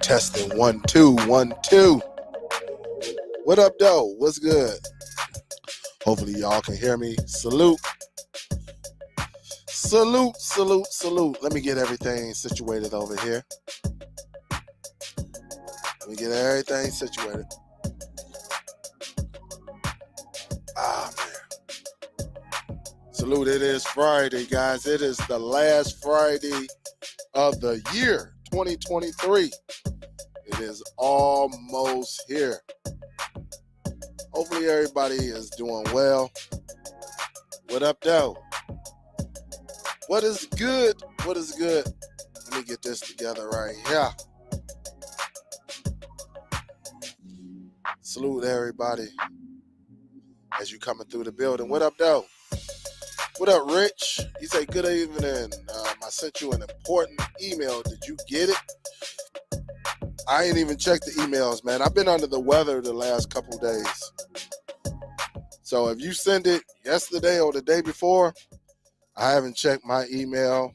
Testing. 1 2 1 2. What up, though? What's good? Hopefully y'all can hear me. Salute. Let me get everything situated over here. Man. Salute. It is Friday, guys. It is the last Friday of the year 2023. It is almost here. Hopefully everybody is doing well. What up, though? What is good? Let me get this together right here. Salute everybody as you coming through the building. What up, though? What up, Rich? He said, good evening. I sent you an important email. Did you get it? I ain't even checked the emails, man. I've been under the weather the last couple days. So if you send it yesterday or the day before, I haven't checked my email.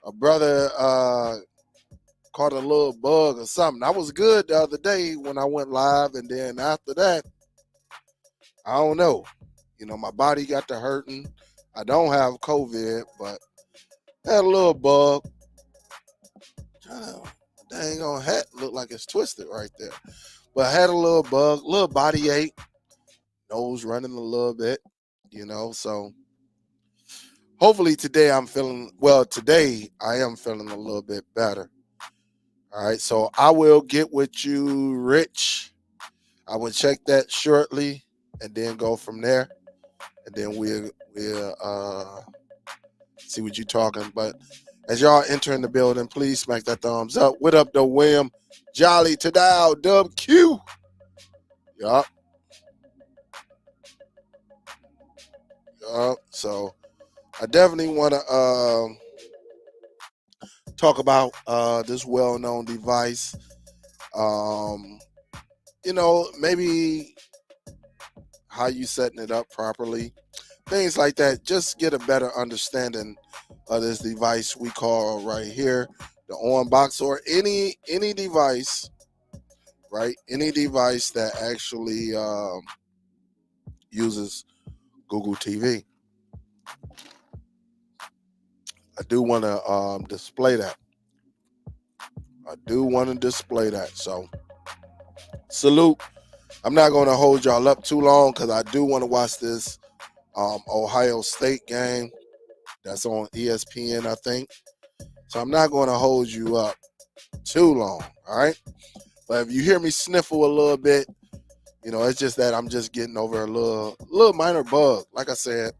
A brother caught a little bug or something. I was good the other day when I went live, and then after that, I don't know. You know, my body got to hurting. I don't have COVID, but I had a little bug. Dang on hat look like it's twisted right there. But I had a little bug, little body ache, nose running a little bit, you know. So hopefully today I am feeling a little bit better. All right, so I will get with you, Rich. I will check that shortly and then go from there. And then we'll see what you're talking. But as y'all entering the building, please smack that thumbs up. What up, though, William? Jolly Tadao, Dub Q. Yup. So I definitely want to talk about this well-known device. You know, maybe how you setting it up properly. Things like that. Just get a better understanding of this device we call right here the on box, or any device, right? Any device that actually uses Google TV. I do want to display that. So salute. I'm not going to hold y'all up too long because I do want to watch this Ohio State game. That's on ESPN, I think. So I'm not going to hold you up too long, all right? But if you hear me sniffle a little bit, you know, it's just that I'm just getting over a little minor bug. Like I said,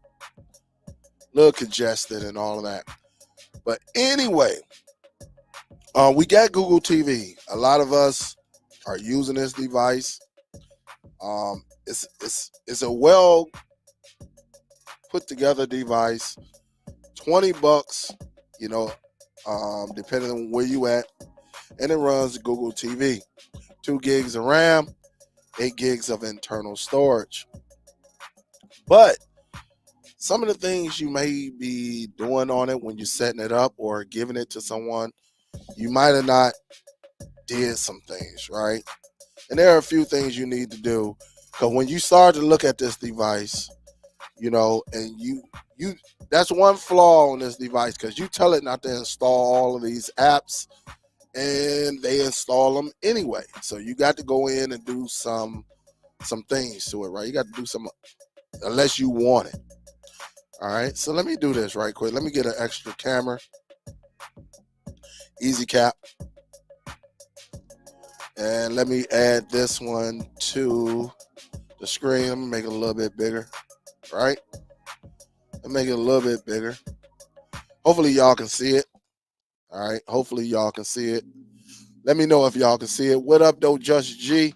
a little congested and all of that. But anyway, we got Google TV. A lot of us are using this device. It's a well put together device. $20, you know, depending on where you at, and it runs Google TV. 2 gigs of RAM, 8 gigs of internal storage. But some of the things you may be doing on it when you're setting it up or giving it to someone, you might have not did some things, right? And there are a few things you need to do, because when you start to look at this device, you know, and you that's one flaw on this device, because you tell it not to install all of these apps and they install them anyway. So you got to go in and do some some things to it, right? You got to do some, unless you want it. All right, so let me do this right quick. Let me get an extra camera, easy cap, and let me add this one to the screen. Let me make it a little bit bigger, right? Let me make it a little bit bigger. Hopefully y'all can see it. All right, hopefully y'all can see it. Let me know if y'all can see it. What up, though, Just G?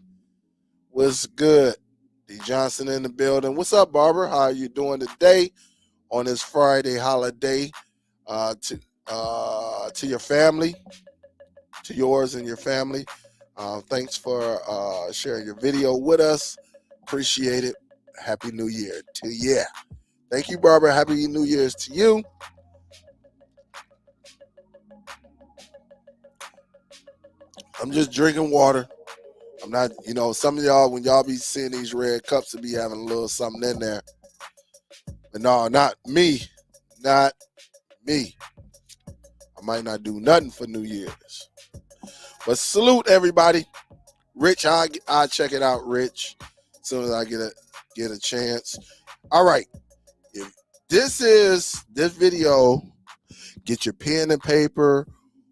What's good? D Johnson in the building. What's up, Barbara? How are you doing today on this Friday holiday? To your family, to yours and your family. Thanks for sharing your video with us. Appreciate it. Happy New Year to you. Thank you, Barbara. Happy New Year's to you. I'm just drinking water. I'm not, some of y'all, when y'all be seeing these red cups, to be having a little something in there. But no, not me. Not me. I might not do nothing for New Year's. But salute everybody. Rich, I'll check it out, Rich, as soon as I get a chance. All right. If this video, get your pen and paper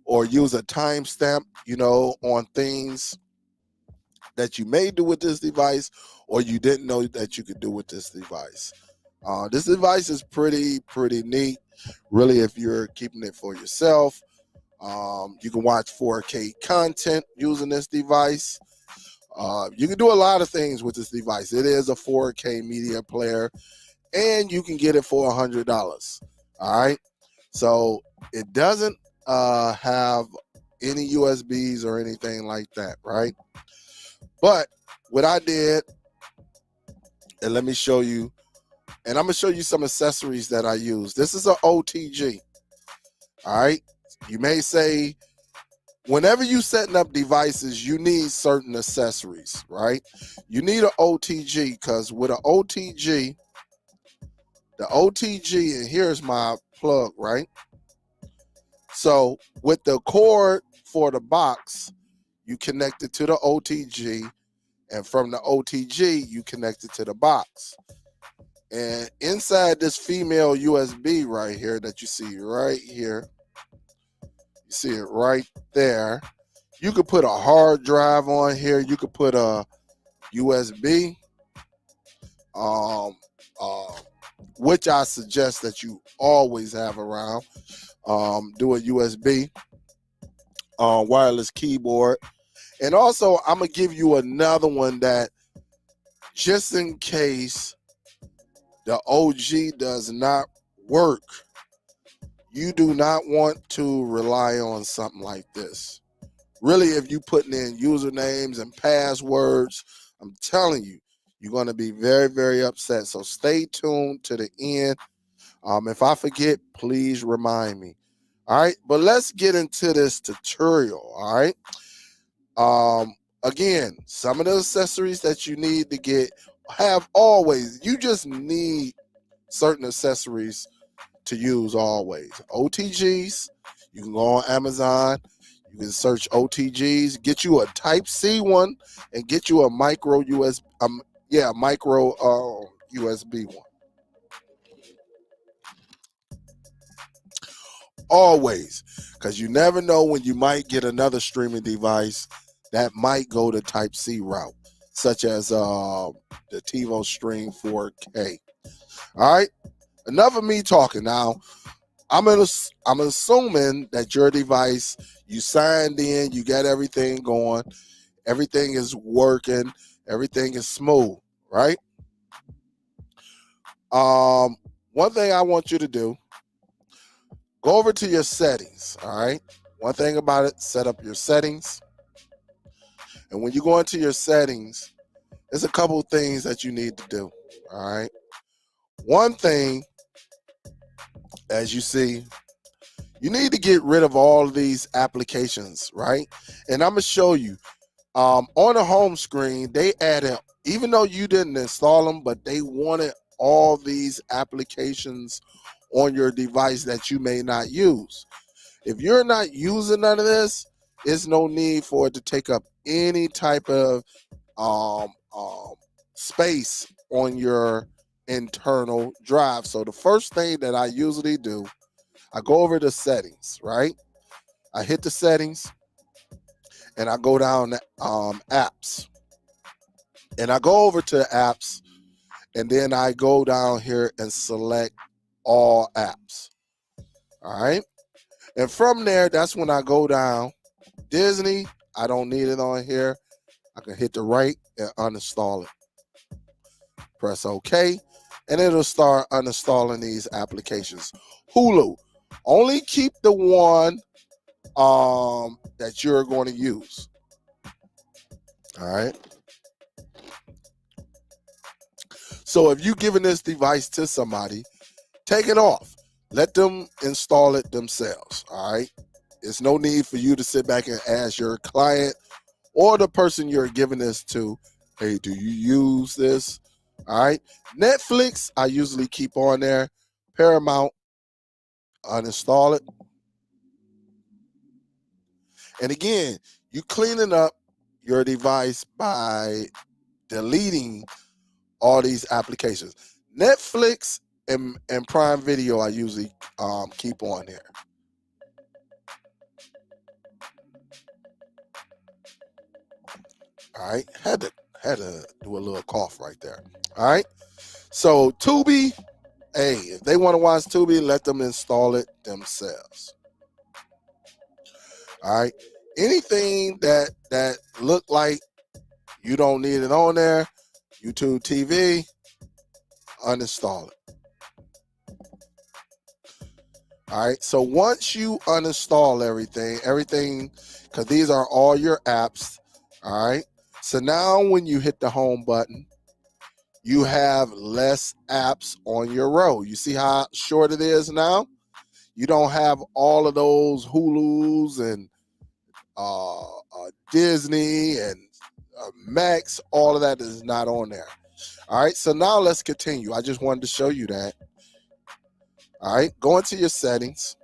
or use a timestamp, on things that you may do with this device or you didn't know that you could do with this device. This device is pretty neat, really, if you're keeping it for yourself. You can watch 4K content using this device. You can do a lot of things with this device. It is a 4K media player, and you can get it for $100. All right. So it doesn't have any USBs or anything like that, right? But what I did, and let me show you, and I'm going to show you some accessories that I use. This is an OTG. All right. You may say, whenever you setting up devices, you need certain accessories, right? You need an OTG because with an OTG, the OTG, and here's my plug, right? So with the cord for the box, you connect it to the OTG, and from the OTG, you connect it to the box. And inside this female USB right here that you see right here, you see it right there. You could put a hard drive on here. You could put a USB, which I suggest that you always have around. Do a USB wireless keyboard. And also, I'm going to give you another one that, just in case the OG does not work, you do not want to rely on something like this. Really, if you putting in usernames and passwords, I'm telling you, you're going to be very, very upset. So stay tuned to the end. If I forget, please remind me. All right, but let's get into this tutorial. All right. Again, some of the accessories that you need to have always. You just need certain accessories to use always. OTGs. You can go on Amazon. You can search OTGs. Get you a Type-C one and get you a micro USB. Micro USB one. Always, because you never know when you might get another streaming device that might go the Type-C route, such as the TiVo Stream 4K. All right, enough of me talking. Now, I'm assuming that your device, you signed in, you got everything going, everything is working, everything is smooth, right? One thing I want you to do, go over to your settings, all right? One thing about it, set up your settings. And when you go into your settings, there's a couple of things that you need to do, all right? One thing, as you see, you need to get rid of all of these applications, right? And I'm going to show you. On the home screen, they added, even though you didn't install them, but they wanted all these applications on your device that you may not use. If you're not using none of this, there's no need for it to take up any type of space on your internal drive. So the first thing that I usually do, I go over the settings, right? I hit the settings and I go down to apps. And I go over to apps and then I go down here and select all apps. All right. And from there, that's when I go down. Disney, I don't need it on here. I can hit the right and uninstall it. Press OK, and it'll start uninstalling these applications. Hulu, only keep the one that you're going to use. All right. So if you're giving this device to somebody, take it off. Let them install it themselves. All right. There's no need for you to sit back and ask your client or the person you're giving this to, hey, do you use this? All right. Netflix, I usually keep on there. Paramount, uninstall it. And again, you cleaning up your device by deleting all these applications. Netflix and Prime Video, I usually keep on there. All right, had to do a little cough right there. All right, so Tubi, hey, if they want to watch Tubi, let them install it themselves. All right, anything that look like you don't need it on there, YouTube TV, uninstall it. All right, so once you uninstall everything, because these are all your apps. All right, so now when you hit the home button, you have less apps on your row. You see how short it is now? You don't have all of those Hulus and Disney and Max. All of that is not on there. All right, so now let's continue. I just wanted to show you that. All right, go into your settings.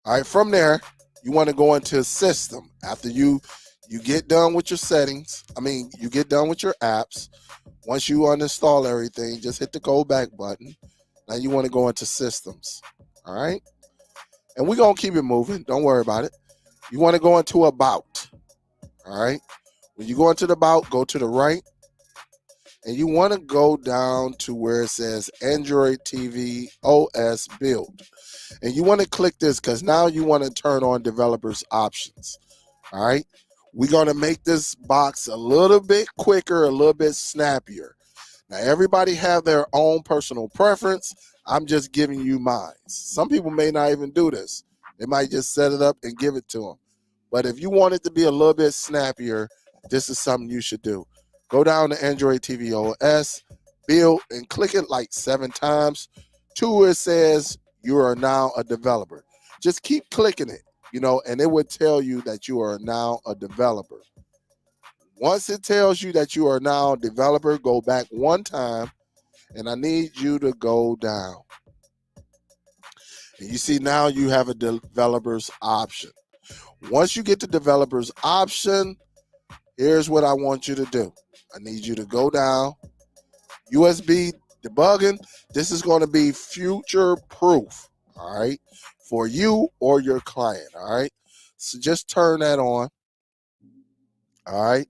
All right, from there, you want to go into system. After you get done with your settings, you get done with your apps. Once you uninstall everything, just hit the go back button. Now you want to go into systems. All right, and we're going to keep it moving. Don't worry about it. You want to go into about. All right, when you go into the about, go to the right. And you want to go down to where it says Android TV OS build. And you want to click this because now you want to turn on developers options. All right. We're going to make this box a little bit quicker, a little bit snappier. Now, everybody have their own personal preference. I'm just giving you mine. Some people may not even do this. They might just set it up and give it to them. But if you want it to be a little bit snappier, this is something you should do. Go down to Android TV OS, build, and click it like 7 times. To it says you are now a developer. Just keep clicking it, and it would tell you that you are now a developer. Once it tells you that you are now a developer, go back 1 time, and I need you to go down. And you see now you have a developer's option. Once you get the developer's option, here's what I want you to do. I need you to go down. USB debugging. This is going to be future proof, all right, for you or your client, all right? So just turn that on, all right?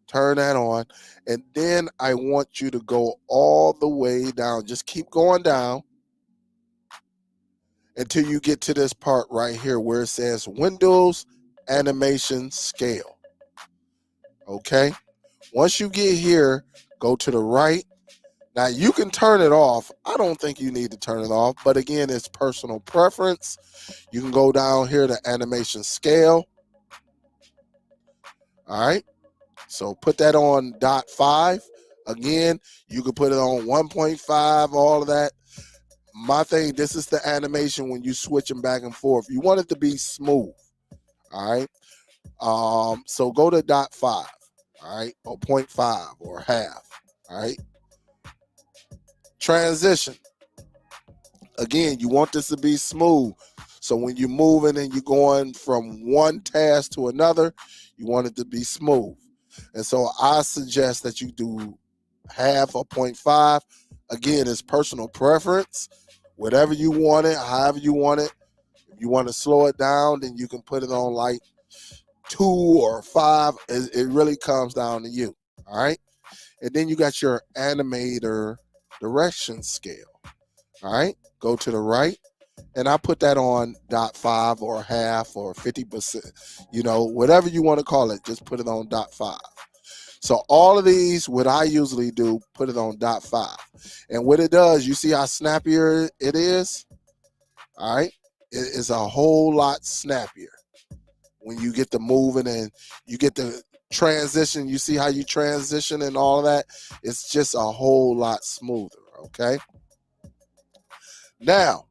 Turn that on. And then I want you to go all the way down. Just keep going down until you get to this part right here where it says Windows Animation Scale, okay? Once you get here, go to the right. Now, you can turn it off. I don't think you need to turn it off, but again, it's personal preference. You can go down here to animation scale. All right. So put that on .5. Again, you can put it on 1.5, all of that. My thing, this is the animation when you switch them back and forth. You want it to be smooth. All right. So go to .5. All right. Or 0.5 or half. All right. Transition. Again, you want this to be smooth. So when you're moving and you're going from one task to another, you want it to be smooth. And so I suggest that you do half or 0.5. Again, it's personal preference. Whatever you want it, however you want it. If you want to slow it down, then you can put it on like 2 or 5. It really comes down to you. All right. And then you got your animator direction scale. All right. Go to the right. And I put that on 0.5 or half or 50%, whatever you want to call it, just put it on 0.5. So all of these, what I usually do, put it on 0.5. And what it does, you see how snappier it is? All right. It is a whole lot snappier when you get to moving and you get the transition. You see how you transition and all of that? It's just a whole lot smoother. Okay. Now,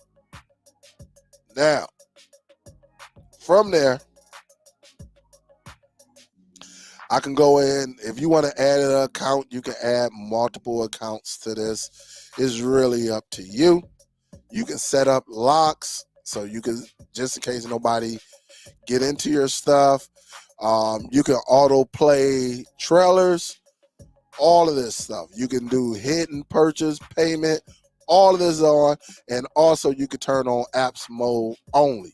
from there, I can go in. If you want to add an account, you can add multiple accounts to this. It's really up to you. You can set up locks so you can, just in case nobody get into your stuff. You can auto play trailers, all of this stuff. You can do hidden purchase, payment, all of this on, and also you can turn on apps mode only.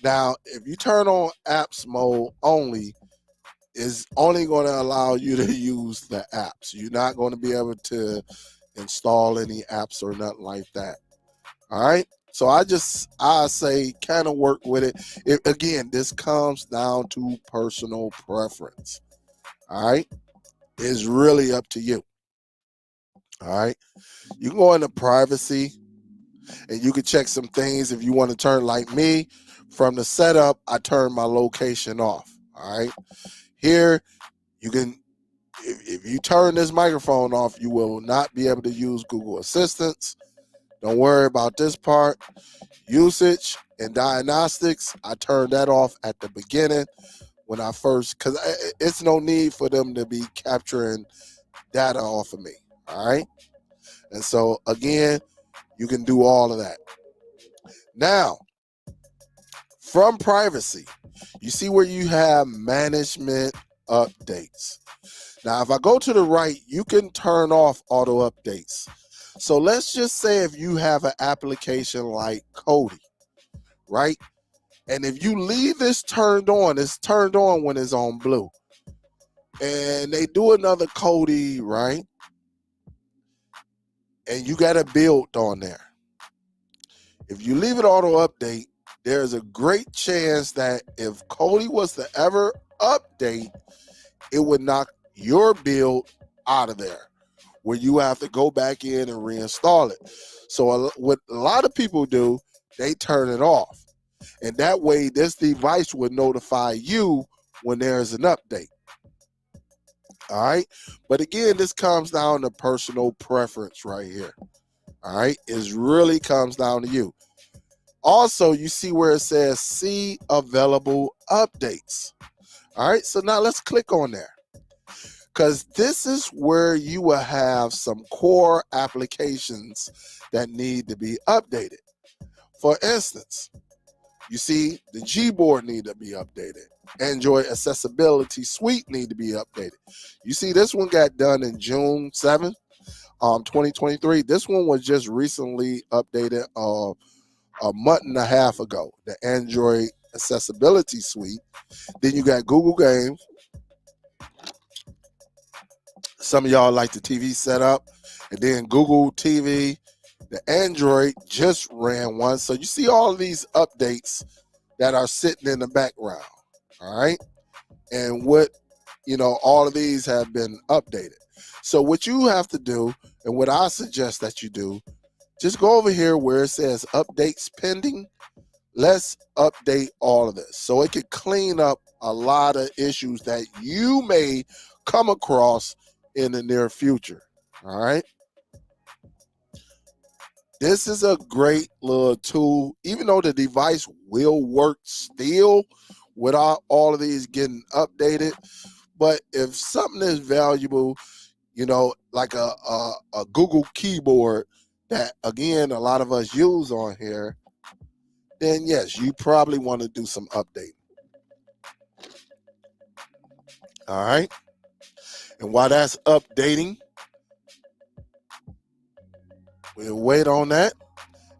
Now, if you turn on apps mode only, it's only going to allow you to use the apps. You're not going to be able to install any apps or nothing like that. All right. So I say kind of work with it. Again, this comes down to personal preference. All right. It's really up to you. All right. You can go into privacy and you can check some things if you want to turn, like me, from the setup, I turn my location off. All right. Here, you can, if you turn this microphone off, you will not be able to use Google Assistants. Don't worry about this part. Usage and diagnostics, I turned that off at the beginning when I first, because it's no need for them to be capturing data off of me. All right. And so, again, you can do all of that. Now, from privacy, you see where you have management updates. Now, if I go to the right, you can turn off auto updates. So let's just say if you have an application like Kodi, right? And if you leave this turned on, it's turned on when it's on blue. And they do another Kodi, right? And you got a build on there. If you leave it auto update, there's a great chance that if Kodi was to ever update, it would knock your build out of there, where you have to go back in and reinstall it. So what a lot of people do, they turn it off. And that way, this device would notify you when there's an update. All right. But again, this comes down to personal preference right here. All right. It really comes down to you. Also, you see where it says see available updates. All right. So now let's click on there, because this is where you will have some core applications that need to be updated. For instance, you see the Gboard need to be updated. Android Accessibility Suite need to be updated. You see this one got done in June 7th, 2023. This one was just recently updated a month and a half ago, the Android Accessibility Suite. Then you got Google Games. Some of y'all like the TV setup. And then Google TV. The Android just ran one. So you see all of these updates that are sitting in the background. All right. And all of these have been updated. So what you have to do, and what I suggest that you do, just go over here where it says updates pending. Let's update all of this so it could clean up a lot of issues that you may come across in the near future. All right. This is a great little tool, even though the device will work still without all of these getting updated. But if something is valuable, like a Google keyboard that, again, a lot of us use on here, then yes, you probably want to do some updating. All right. And while that's updating, we'll wait on that.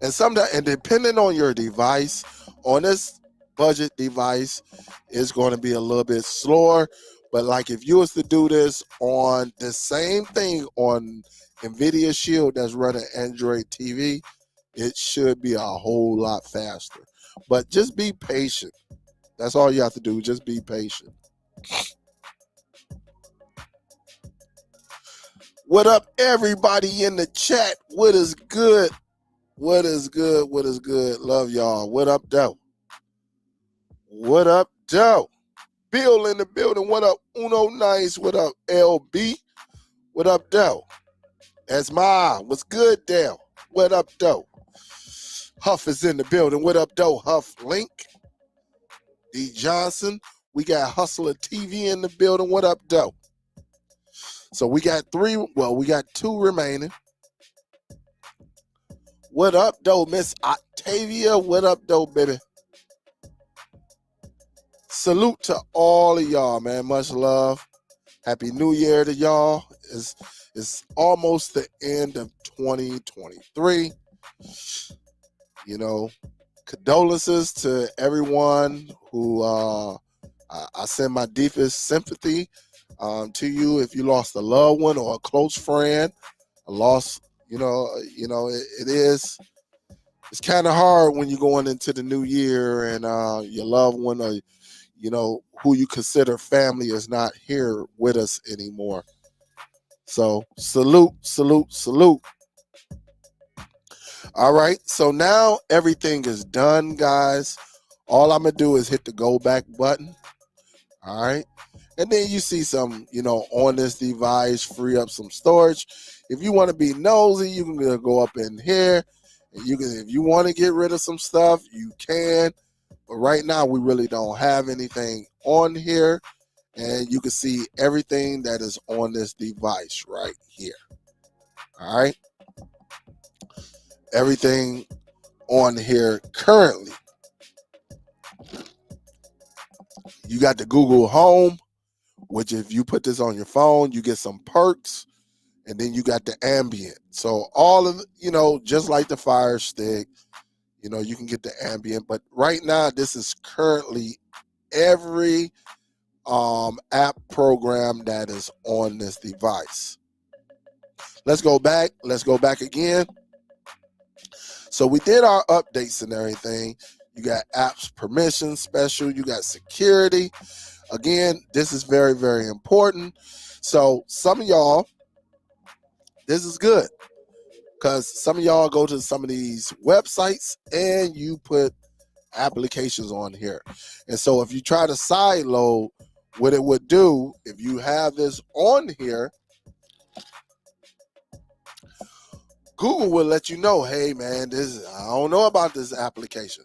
And depending on your device, on this budget device, it's going to be a little bit slower. But like if you was to do this on the same thing on NVIDIA Shield that's running Android TV, it should be a whole lot faster. But just be patient. That's all you have to do. Just be patient. What up, everybody in the chat? What is good? What is good? What is good? Love y'all. What up, though? What up, though? Bill in the building. What up, Uno Nice? What up, LB? What up, though? That's what's good, Dale? What up, though? Huff is in the building. What up, though? Huff Link. D Johnson. We got Hustler TV in the building. What up, though? So we got two remaining. What up, though, Miss Octavia? What up, though, baby? Salute to all of y'all, man. Much love. Happy New Year to y'all. It's almost the end of 2023. You know, condolences to everyone who I send my deepest sympathy to you if you lost a loved one or a close friend. A loss, it's kind of hard when you're going into the new year and your loved one or who you consider family is not here with us anymore. So salute. All right, so now everything is done, guys. All I'm gonna do is hit the go back button. All right, and then you see some, on this device, free up some storage. If you want to be nosy, you can go up in here, and if you want to get rid of some stuff, you can. But right now, we really don't have anything on here, and you can see everything that is on this device right here. All right, everything on here currently. You got the Google Home, which if you put this on your phone, you get some perks, and then you got the ambient. So all of, just like the Fire Stick, you can get the ambient. But right now, this is currently every app program that is on this device. Let's go back again. So we did our updates and everything. You got apps permissions special, you got security. Again, this is very, very important. So some of y'all, this is good because some of y'all go to some of these websites and you put applications on here. And so if you try to sideload, what it would do, if you have this on here, Google will let you know, hey man, I don't know about this application.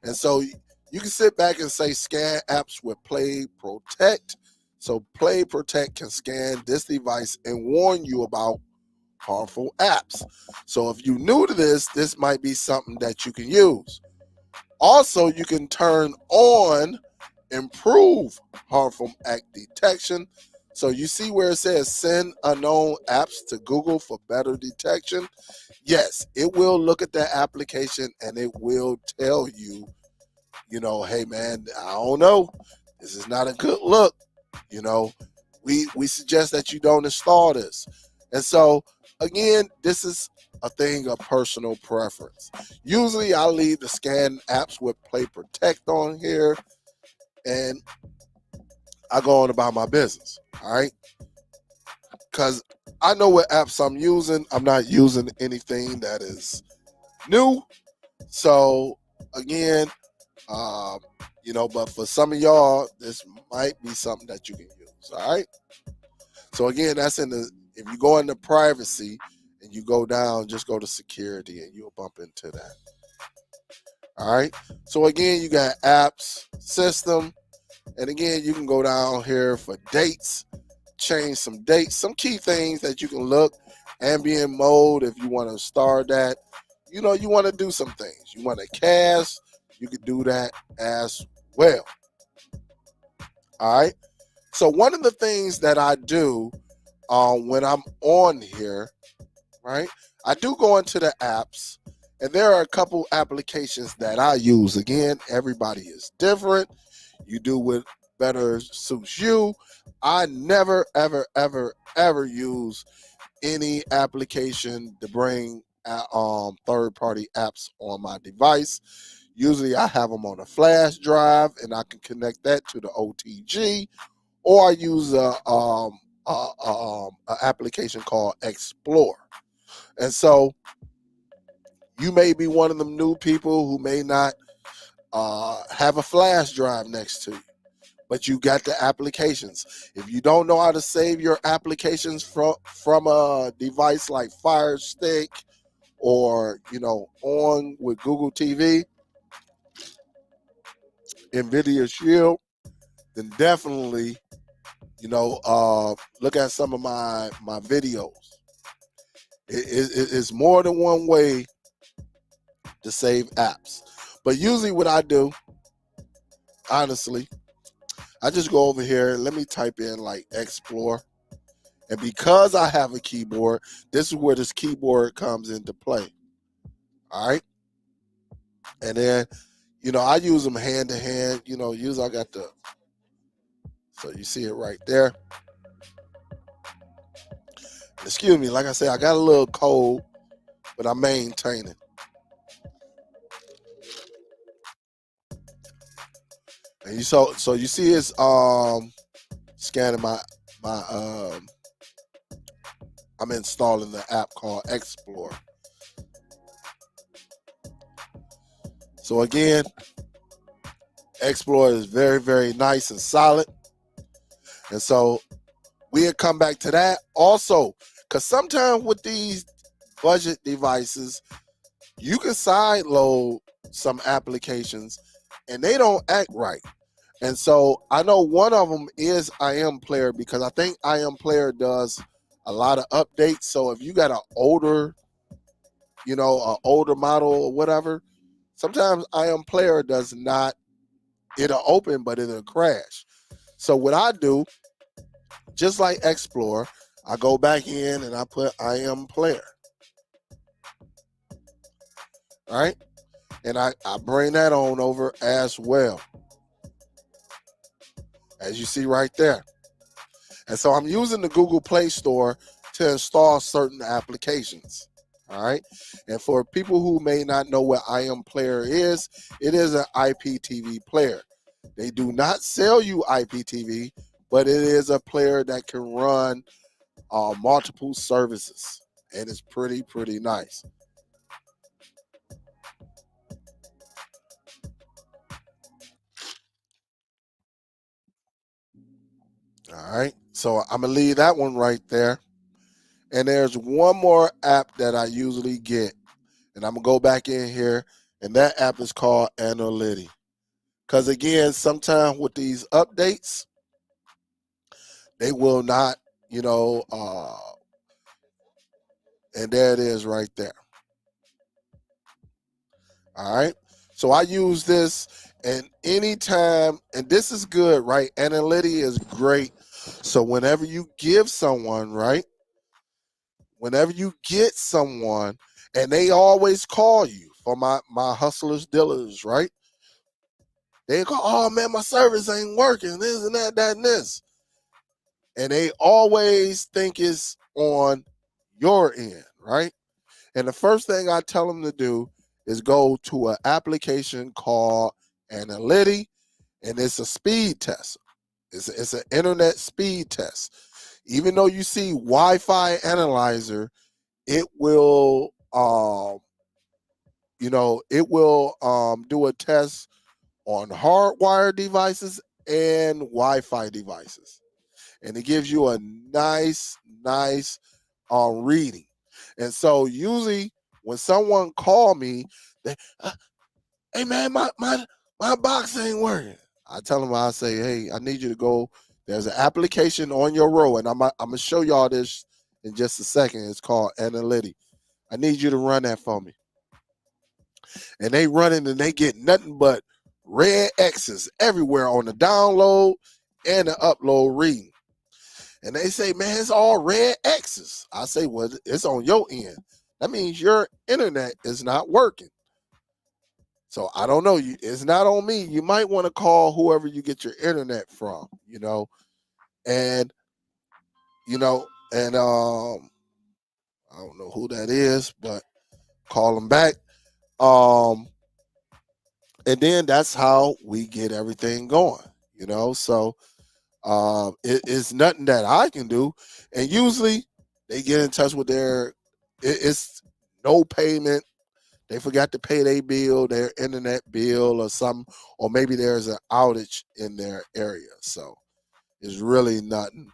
And so you can sit back and say scan apps with Play Protect. So Play Protect can scan this device and warn you about harmful apps. So if you're new to this might be something that you can use. Also, you can turn on improve harmful app detection. So you see where it says send unknown apps to Google for better detection. Yes, it will look at that application and it will tell you, hey man, I don't know. This is not a good look. We suggest that you don't install this. And so again, this is a thing of personal preference. Usually I leave the scan apps with Play Protect on here and I go on about my business. All right. Because I know what apps I'm using. I'm not using anything that is new. So again, but for some of y'all, this might be something that you can use. All right. So again, that's if you go into privacy and you go down, just go to security and you'll bump into that. All right. So again, you got apps, system, and again, you can go down here for dates, change some dates, some key things that you can look, ambient mode if you want to start that. You want to do some things. You want to cast, you can do that as well. All right. So one of the things that I do when I'm on here, right, I do go into the apps, and there are a couple applications that I use. Again, everybody is different. You do what better suits you. I never, ever, ever, ever use any application to bring third-party apps on my device. Usually I have them on a flash drive, and I can connect that to the OTG, or I use a application called Explore. And so you may be one of them new people who may not have a flash drive next to you, but you got the applications. If you don't know how to save your applications from a device like Fire Stick or on with Google TV, NVIDIA Shield, then definitely look at some of my videos. It's more than one way to save apps, but usually what I do, honestly, I just go over here. Let me type in like Explore. And because I have a keyboard, this is where this keyboard comes into play. All right. And then, I use them hand to hand. Usually I got so you see it right there. Excuse me. Like I said, I got a little cold, but I'm maintaining. And so you see it's scanning my I'm installing the app called Explore. So again, Explore is very, very nice and solid. And so we'll come back to that also, because sometimes with these budget devices, you can sideload some applications and they don't act right. And so I know one of them is IM Player, because I think IM Player does a lot of updates. So if you got an older, an older model or whatever, sometimes IM Player does not, it'll open, but it'll crash. So what I do, just like Explore, I go back in and I put IM Player. All right. And I bring that on over as well, as you see right there. And so I'm using the Google Play Store to install certain applications. All right. And for people who may not know what IM Player is, it is an IPTV player. They do not sell you IPTV, but it is a player that can run multiple services. And it's pretty, pretty nice. All right. So I'm going to leave that one right there. And there's one more app that I usually get. And I'm going to go back in here. And that app is called Analytics. Because again, sometimes with these updates, they will not, and there it is right there. All right. So I use this, and anytime, and this is good, right? Analytics is great. So whenever you give someone, right? Whenever you get someone, and they always call you for my hustlers, dealers, right? They go, oh man, my service ain't working, this and that, and this. And they always think it's on your end, right? And the first thing I tell them to do is go to an application called Analytics, and it's a speed test. It's an internet speed test. Even though you see Wi-Fi analyzer, it will do a test on hardwired devices and Wi-Fi devices, and it gives you a nice reading. And so usually when someone call me, they, hey man, my box ain't working. I tell them, I say, hey, I need you to go. There's an application on your row, and I'm gonna show y'all this in just a second. It's called Analytics. I need you to run that for me. And they run it, and they get nothing but red X's everywhere on the download and the upload reading. And they say, man, it's all red X's. I say, well, it's on your end. That means your internet is not working. So I don't know. It's not on me. You might want to call whoever you get your internet from, and I don't know who that is, but call them back. And then that's how we get everything going, So it's nothing that I can do. And usually they get in touch with it's no payment. They forgot to pay their bill, their internet bill or something, or maybe there's an outage in their area. So it's really nothing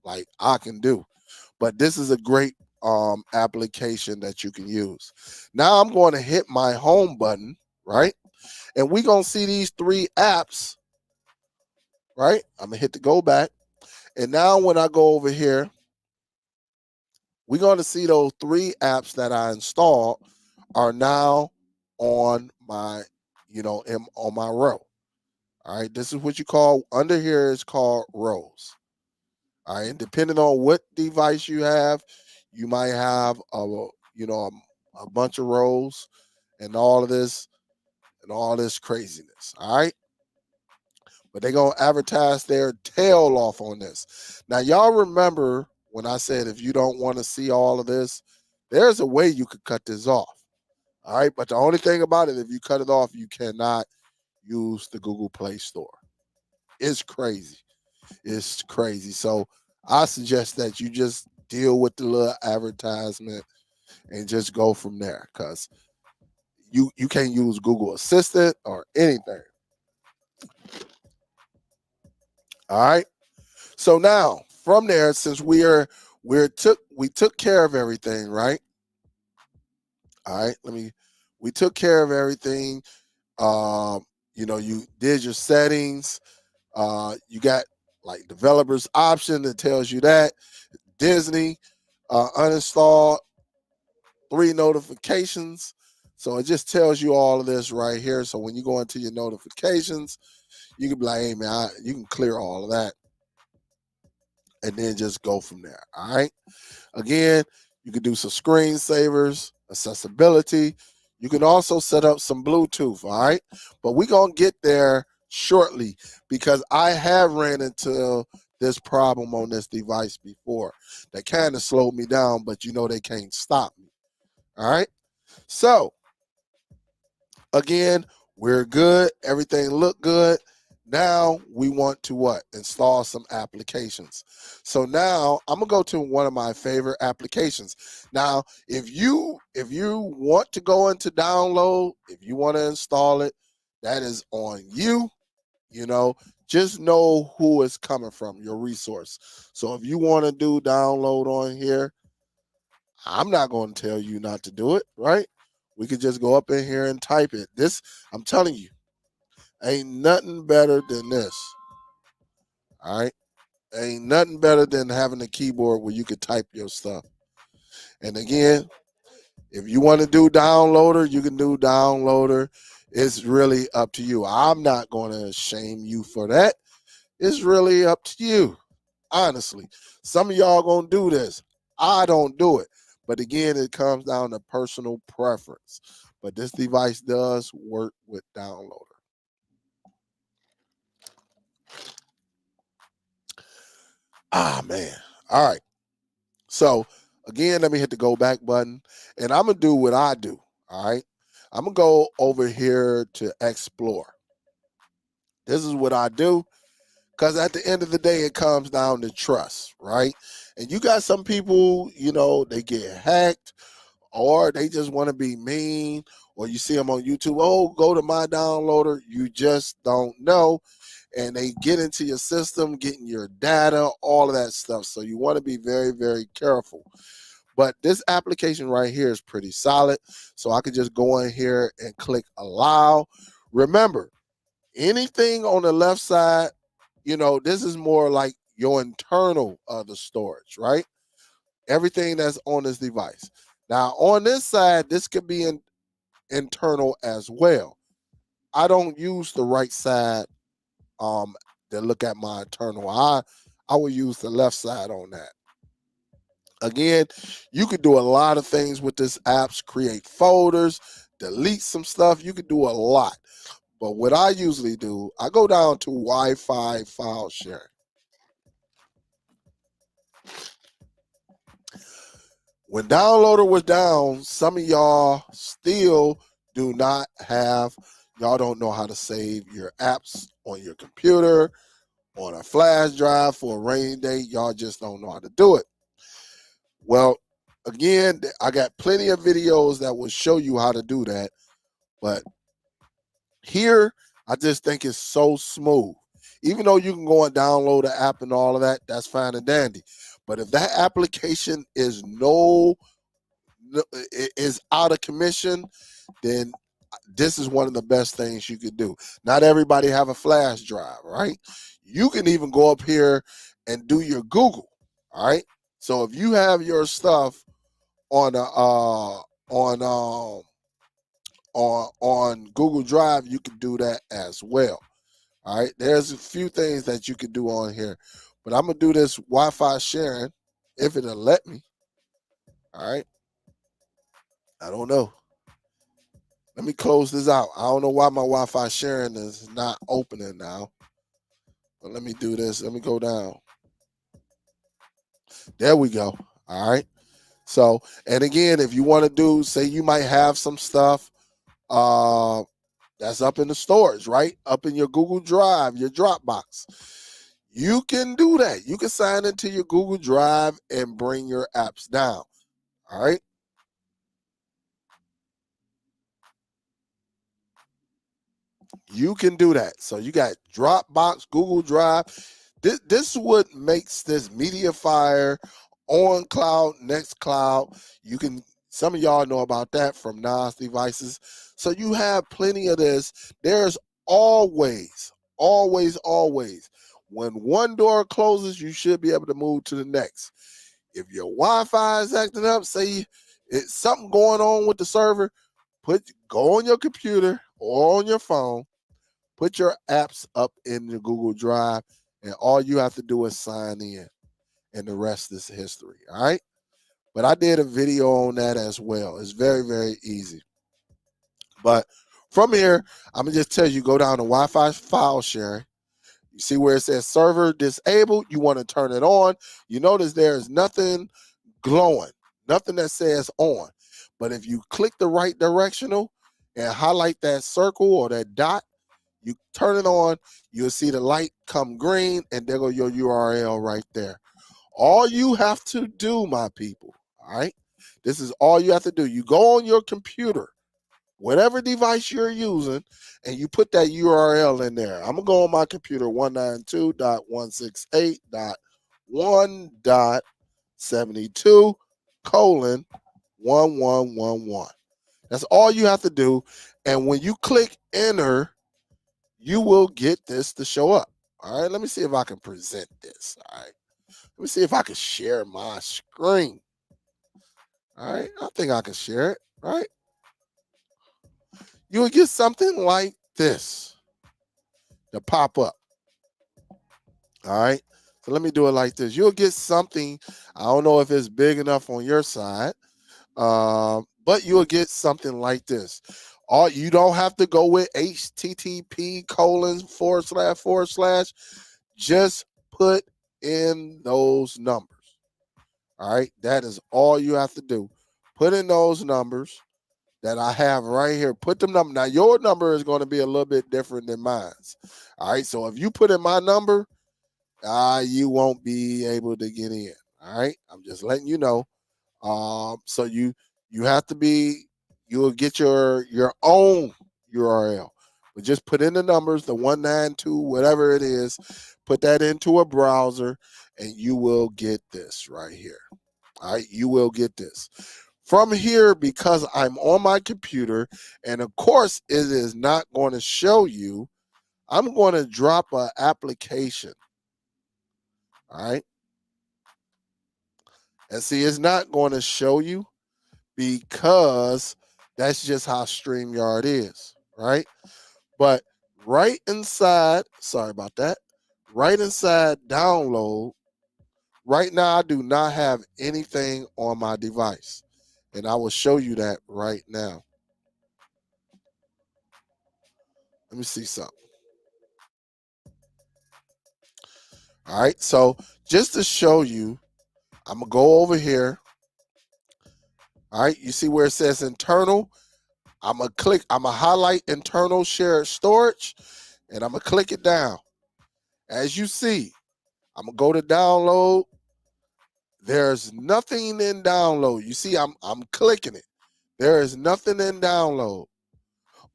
like I can do. But this is a great application that you can use. Now I'm going to hit my home button, right? And we're going to see these 3 apps, right? I'm going to hit the go back. And now when I go over here, we're going to see those 3 apps that I installed are now on my, on my row. All right. This is what you call, under here is called rows. All right. And depending on what device you have, you might have a bunch of rows and all this craziness. All right. But they're going to advertise their tail off on this. Now, y'all remember when I said if you don't want to see all of this, there's a way you could cut this off. All right. But the only thing about it, if you cut it off, you cannot use the Google Play Store. It's crazy. It's crazy. So I suggest that you just deal with the little advertisement and just go from there, because you can't use Google Assistant or anything. All right. So now from there, since we took care of everything, right? All right. We took care of everything. You did your settings. You got like developers option that tells you that Disney uninstalled 3 notifications. So it just tells you all of this right here. So when you go into your notifications, you can be like, hey man, you can clear all of that and then just go from there. All right. Again, you can do some screensavers, accessibility. You can also set up some Bluetooth. All right. But we're going to get there shortly, because I have ran into this problem on this device before that kind of slowed me down, but they can't stop me. All right. So again, we're good. Everything looked good. Now we want to what? Install some applications. So now I'm gonna go to one of my favorite applications. Now, if you want to go into download, if you want to install it, that is on you. Just know who it's coming from, your resource. So if you want to do download on here, I'm not going to tell you not to do it, right? We could just go up in here and type it. This, I'm telling you, ain't nothing better than this. All right. Ain't nothing better than having a keyboard where you could type your stuff. And again, if you want to do downloader, you can do downloader. It's really up to you. I'm not going to shame you for that. It's really up to you. Honestly, some of y'all going to do this. I don't do it. But again, it comes down to personal preference. But this device does work with downloader. Man. All right. So again, let me hit the go back button, and I'm gonna do what I do. All right. I'm gonna go over here to explore. This is what I do, because at the end of the day, it comes down to trust, right? And you got some people, they get hacked, or they just want to be mean, or you see them on YouTube. Oh, go to my downloader. You just don't know. And they get into your system, getting your data, all of that stuff. So you want to be very, very careful. But this application right here is pretty solid. So I could just go in here and click allow. Remember, anything on the left side, this is more like your internal of the storage, right? Everything that's on this device. Now, on this side, this could be internal as well. I don't use the right side to look at my internal. I will use the left side on that. Again, you could do a lot of things with this apps, create folders, delete some stuff. You could do a lot. But what I usually do, I go down to Wi-Fi file sharing. When Downloader was down, some of y'all still do not have, y'all don't know how to save your apps on your computer, on a flash drive for a rainy day. Y'all just don't know how to do it. Well, again, I got plenty of videos that will show you how to do that. But here, I just think it's so smooth. Even though you can go and download the app and all of that, that's fine and dandy. But if that application is is out of commission, then this is one of the best things you could do. Not everybody have a flash drive, right? You can even go up here and do your Google, all right? So if you have your stuff on a on Google Drive, you can do that as well. All right, there's a few things that you can do on here, but I'm gonna do this Wi-Fi sharing if it'll let me. All right, I don't know. Let me close this out. I don't know why my Wi-Fi sharing is not opening now, but let me do this. Let me go down. There we go. All right. So, and again, if you want to do, say you might have some stuff that's up in the storage, right? Up in your Google Drive, your Dropbox. You can do that. You can sign into your Google Drive and bring your apps down. All right. You can do that. So you got Dropbox, Google Drive. This is what makes this MediaFire, on cloud, next cloud. You can, some of y'all know about that from NAS devices. So you have plenty of this. There's always, always, when one door closes, you should be able to move to the next. If your Wi-Fi is acting up, say it's something going on with the server, go on your computer or on your phone, put your apps up in your Google Drive, and all you have to do is sign in, and the rest is history. All right. But I did a video on that as well. It's very, very easy. But from here, I'm gonna just tell you, go down to Wi-Fi file sharing. You see where it says server disabled. You want to turn it on. You notice there's nothing glowing, nothing that says on. But if you click the right directional and highlight that circle or that dot, you turn it on, you'll see the light come green, and there go your URL right there. All you have to do, my people, all right, this is all you have to do. You go on your computer, whatever device you're using, and you put that URL in there. I'm going to go on my computer, 192.168.1.72:1111. That's all you have to do. And when you click enter, you will get this to show up. All right, let me see if I can present this. All right, let me see if I can share my screen. All right, I think I can share it. All right, you will get something like this to pop up. All right, so let me do it like this. You'll get something. I don't know if it's big enough on your side, but you'll get something like this. All you don't have to go with http://. Just put in those numbers. All right, that is all you have to do. Put in those numbers that I have right here. Put them number. Now your number is going to be a little bit different than mine. All right, so if you put in my number, you won't be able to get in. All right, I'm just letting you know. So you have to be. You'll get your own URL, but just put in the numbers, the 192, whatever it is. Put that into a browser, and you will get this right here. All right, you will get this. From here, because I'm on my computer, and of course it is not going to show you, I'm going to drop an application. All right. And see, it's not going to show you because that's just how StreamYard is, right? But right inside, sorry about that, right inside download, Right now, I do not have anything on my device. And I will show you that right now. Let me see something. All right. So just to show you, I'm going to go over here. All right. You see where it says internal? I'm going to highlight internal shared storage, and I'm going to click it down. As you see, I'm going to go to download. There's nothing in download. You see, I'm clicking it. There is nothing in download.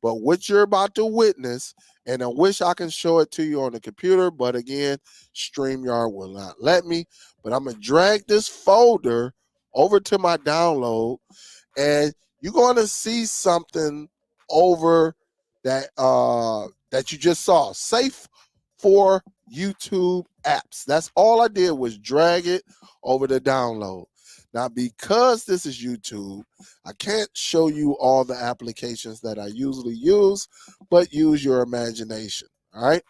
But what you're about to witness, and I wish I can show it to you on the computer, but again, StreamYard will not let me. But I'm going to drag this folder over to my download, and you're going to see something over that you just saw. Safe for YouTube apps. That's all I did was drag it over to download. Now, because this is YouTube, I can't show you all the applications that I usually use, but use your imagination. All right.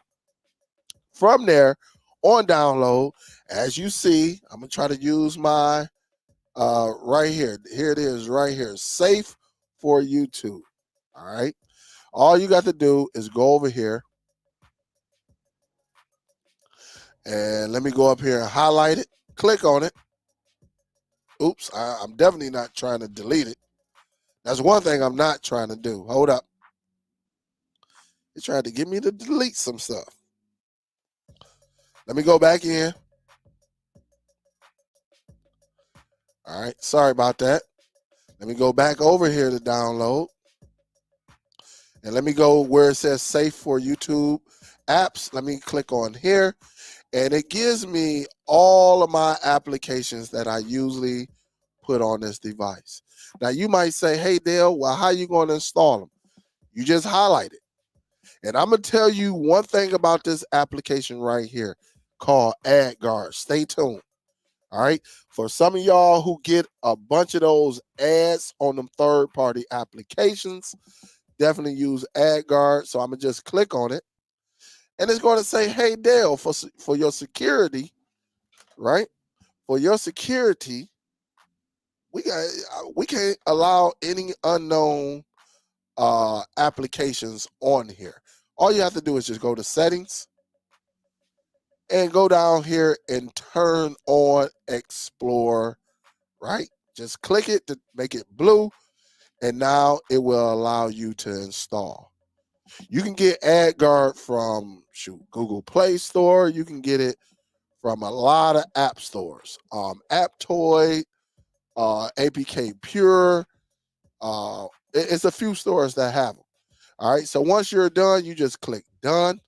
From there, on download, as you see, I'm gonna try to use my right here. Here it is, right here. Safe for YouTube. All right. All you got to do is go over here, and let me go up here and highlight it. Click on it. Oops, I'm definitely not trying to delete it. That's one thing I'm not trying to do. Hold up. It tried to get me to delete some stuff. Let me go back in. All right. Sorry about that. Let me go back over here to download. And let me go where it says safe for YouTube apps. Let me click on here. And it gives me all of my applications that I usually put on this device. Now, you might say, hey, Dale, well, how are you going to install them? You just highlight it. And I'm going to tell you one thing about this application right here called Adguard. Stay tuned. All right. For some of y'all who get a bunch of those ads on them third-party applications, definitely use Adguard. So I'm going to just click on it. And it's going to say, hey, Dale, for your security, right? For your security, we can't allow any unknown applications on here. All you have to do is just go to settings and go down here and turn on explore, right? Just click it to make it blue, and now it will allow you to install. You can get Adguard from Google Play Store. You can get it from a lot of app stores. Aptoid, APK Pure. It's a few stores that have them. All right. So once you're done, you just click done.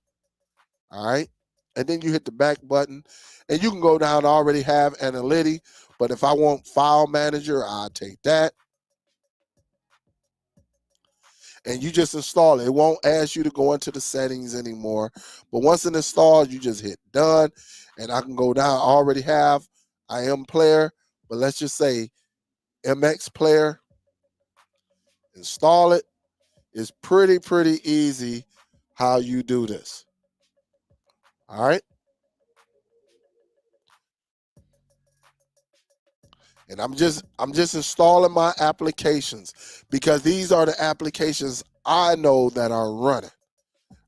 All right. And then you hit the back button, and you can go down. I already have Analytics, but if I want File Manager, I'll take that. And you just install it. It won't ask you to go into the settings anymore. But once it's installed, you just hit done. And I can go down. I already have IM Player, but let's just say MX Player. Install it. It's pretty easy how you do this. All right. And I'm just installing my applications because these are the applications I know that are running.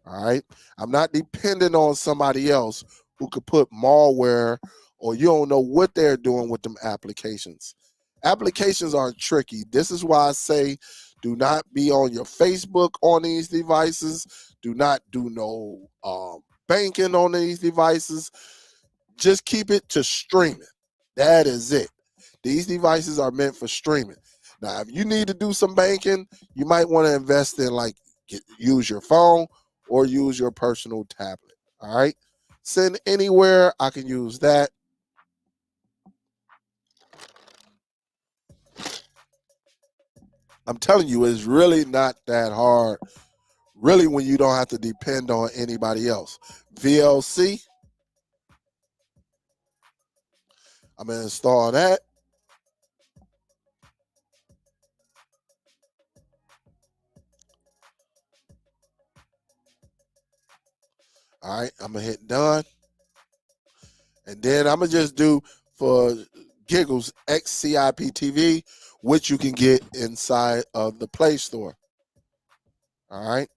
All right. I'm not dependent on somebody else who could put malware, or you don't know what they're doing with them applications. Applications are tricky. This is why I say do not be on your Facebook on these devices. Do not do no banking on these devices. Just keep it to streaming. That is it. These devices are meant for streaming. Now, if you need to do some banking, you might want to invest in use your phone or use your personal tablet. All right. Send anywhere, I can use that. I'm telling you, it's really not that hard, really, when you don't have to depend on anybody else. VLC, I'm going to install that. All right, I'm going to hit done. And then I'm going to just do for giggles, XCIPTV, which you can get inside of the Play Store. All right.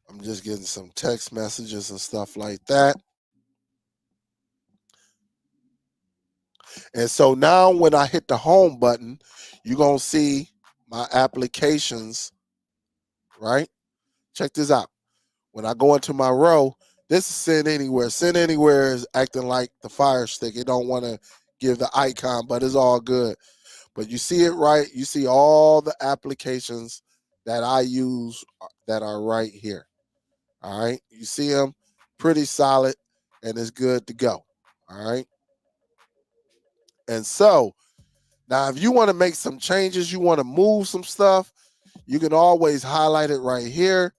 I'm just getting some text messages and stuff like that. And so now when I hit the home button, you're going to see my applications, right? Check this out. When I go into my row, this is Send Anywhere. Send Anywhere is acting like the Fire Stick. It don't want to give the icon, but it's all good. But you see it right. You see all the applications that I use that are right here. All right. You see them pretty solid and it's good to go. All right. And so now if you want to make some changes, you want to move some stuff, you can always highlight it right here.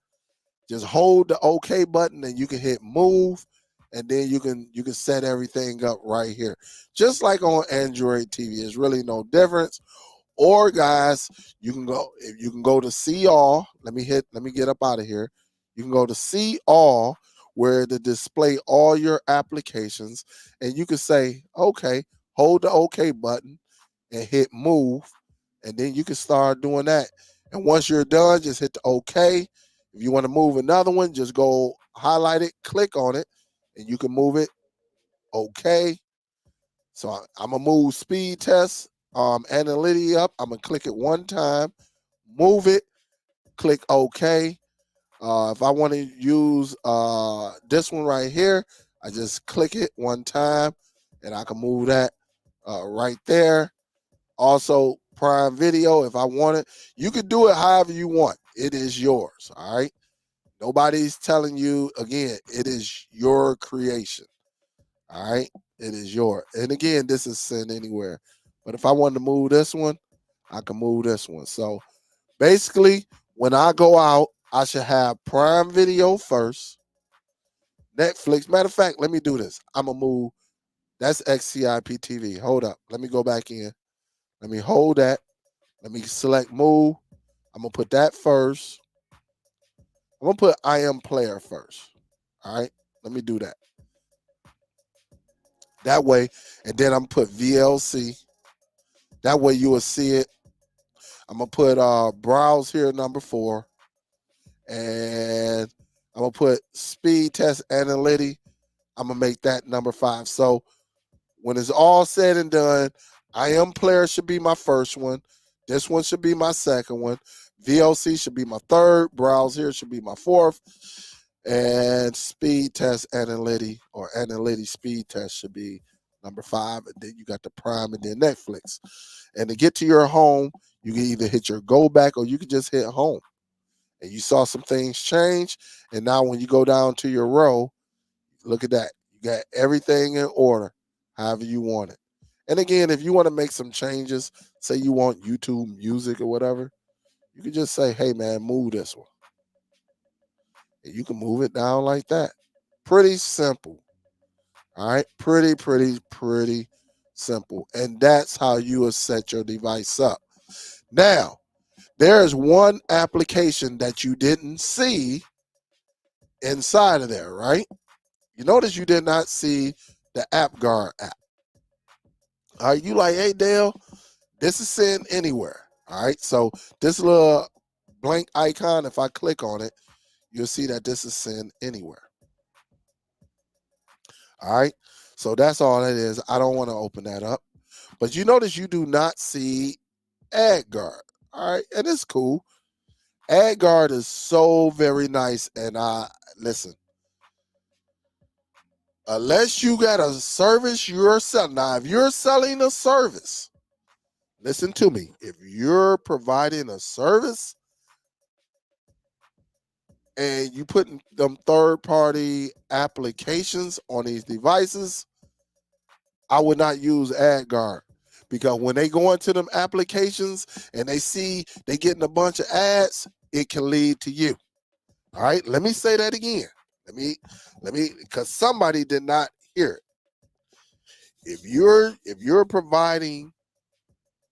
Just hold the OK button and you can hit move. And then you can set everything up right here. Just like on Android TV. It's really no difference. Or guys, you can go to see all. Let me get up out of here. You can go to see all, where to display all your applications, and you can say, okay, hold the OK button and hit move, and then you can start doing that. And once you're done, just hit the OK. If you want to move another one, just go highlight it, click on it, and you can move it. OK. So I'm gonna move speed test analytic up. I'm gonna click it one time, move it, click OK. If I want to use this one right here, I just click it one time and I can move that right there. Also, Prime Video, if I want it, you can do it however you want. It is yours. All right. Nobody's telling you, again, it is your creation. All right. It is yours. And again, this is Send Anywhere. But if I wanted to move this one, I can move this one. So basically, when I go out, I should have Prime Video first, Netflix. Matter of fact, let me do this. I'm going to move. That's XCIP TV. Hold up. Let me go back in. Let me hold that. Let me select move. I'm going to put that first. I'm going to put I Am Player first. All right. Let me do that. That way. And then I'm going to put VLC. That way you will see it. I'm going to put browse here, number 4. And I'm going to put speed test analytic. I'm going to make that number 5. So when it's all said and done, I Am Player should be my first one. This one should be my second one. VLC should be my third. Browse here should be my fourth. And speed test analytic or analytic speed test should be number 5. And then you got the Prime and then Netflix. And to get to your home, you can either hit your go back or you can just hit home. And you saw some things change. And now when you go down to your row, look at that. You got everything in order, however you want it. And again, if you want to make some changes, say you want YouTube music or whatever, you can just say, hey man, move this one. And you can move it down like that. Pretty simple. All right. Pretty simple. And that's how you will set your device up. Now, there's one application that you didn't see inside of there, right? You notice you did not see the Adguard app. All right, you like, hey Dale, this is Send Anywhere. All right, so this little blank icon, if I click on it, you'll see that this is Send Anywhere. All right, so that's all it is. I don't want to open that up. But you notice you do not see Adguard. All right, and it's cool. Adguard is so very nice. And listen, unless you got a service you're selling. Now, if you're selling a service, listen to me. If you're providing a service and you putting them third-party applications on these devices, I would not use Adguard. Because when they go into them applications and they see they getting a bunch of ads, it can lead to you. All right, let me say that again. Let me, because somebody did not hear it. If you're providing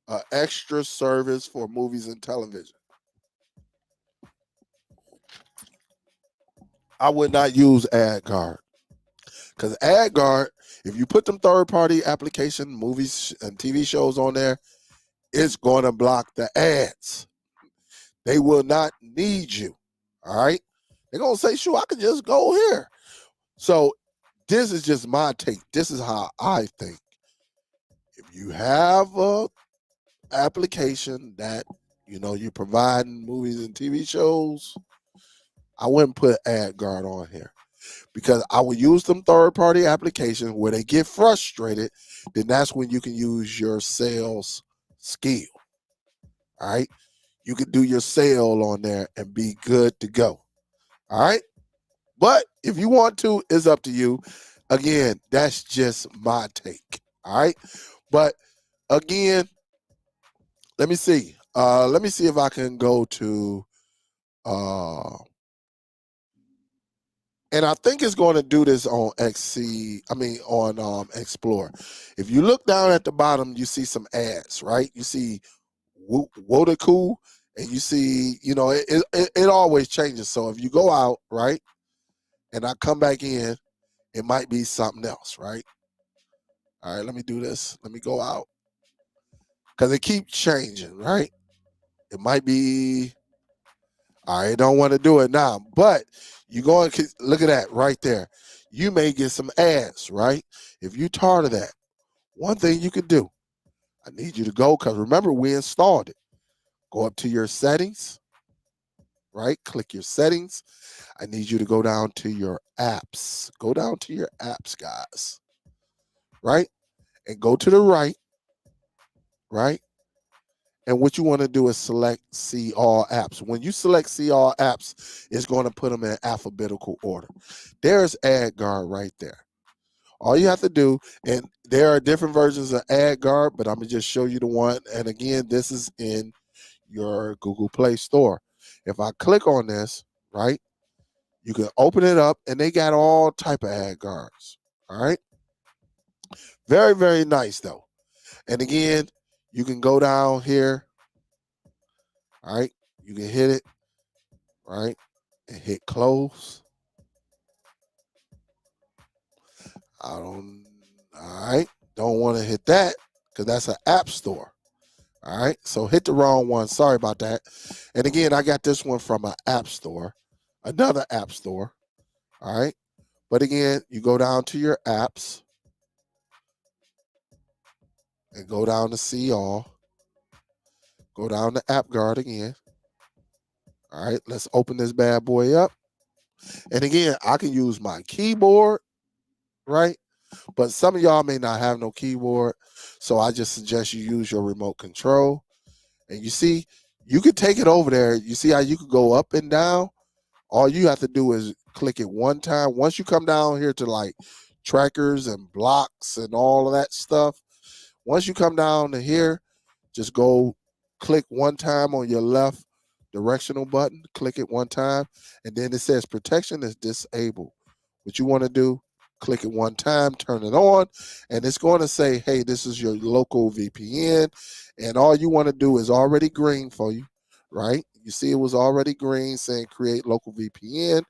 an extra service for movies and television, I would not use Adguard. Because Adguard, if you put them third-party application movies and TV shows on there, it's going to block the ads. They will not need you. All right? They're going to say, sure, I can just go here. So this is just my take. This is how I think. If you have a application that, you're providing movies and TV shows, I wouldn't put Adguard on here. Because I would use them third-party applications where they get frustrated, then that's when you can use your sales skill. All right? You can do your sale on there and be good to go. All right? But if you want to, it's up to you. Again, that's just my take. All right? But again, let me see. Let me see if I can go to and I think it's going to do this on on Explorer. If you look down at the bottom, you see some ads, right? You see Wodaku, and you see, it always changes. So if you go out, right, and I come back in, it might be something else, right? All right, let me do this. Let me go out. Because it keeps changing, right? It might be, I don't want to do it now, but you go and look at that right there. You may get some ads, right? If you target that, one thing you can do, I need you to go, because remember, we installed it. Go up to your settings, right? Click your settings. I need you to go down to your apps. Go down to your apps, guys, right? And go to the right, right? And what you want to do is select see all apps. When you select see all apps, it's going to put them in alphabetical order. There's Adguard right there. All you have to do, and there are different versions of Adguard, but I'm going to just show you the one. And again, this is in your Google Play Store. If I click on this, right, you can open it up, and they got all type of Adguards. All right. Very, very nice, though. And again, you can go down here. All right. You can hit it, right, and hit close. All right. Don't want to hit that because that's an app store. All right. So hit the wrong one. Sorry about that. And again, I got this one from an app store, another app store. All right. But again, you go down to your apps and go down to see all. Go down to Adguard again. All right. Let's open this bad boy up. And again, I can use my keyboard, right? But some of y'all may not have no keyboard. So I just suggest you use your remote control. And you see, you can take it over there. You see how you can go up and down? All you have to do is click it one time. Once you come down here to like trackers and blocks and all of that stuff, once you come down to here, just go click one time on your left directional button. Click it one time. And then it says protection is disabled. What you want to do, click it one time, turn it on, and it's going to say, hey, this is your local VPN. And all you want to do is already green for you, right? You see it was already green saying create local VPN.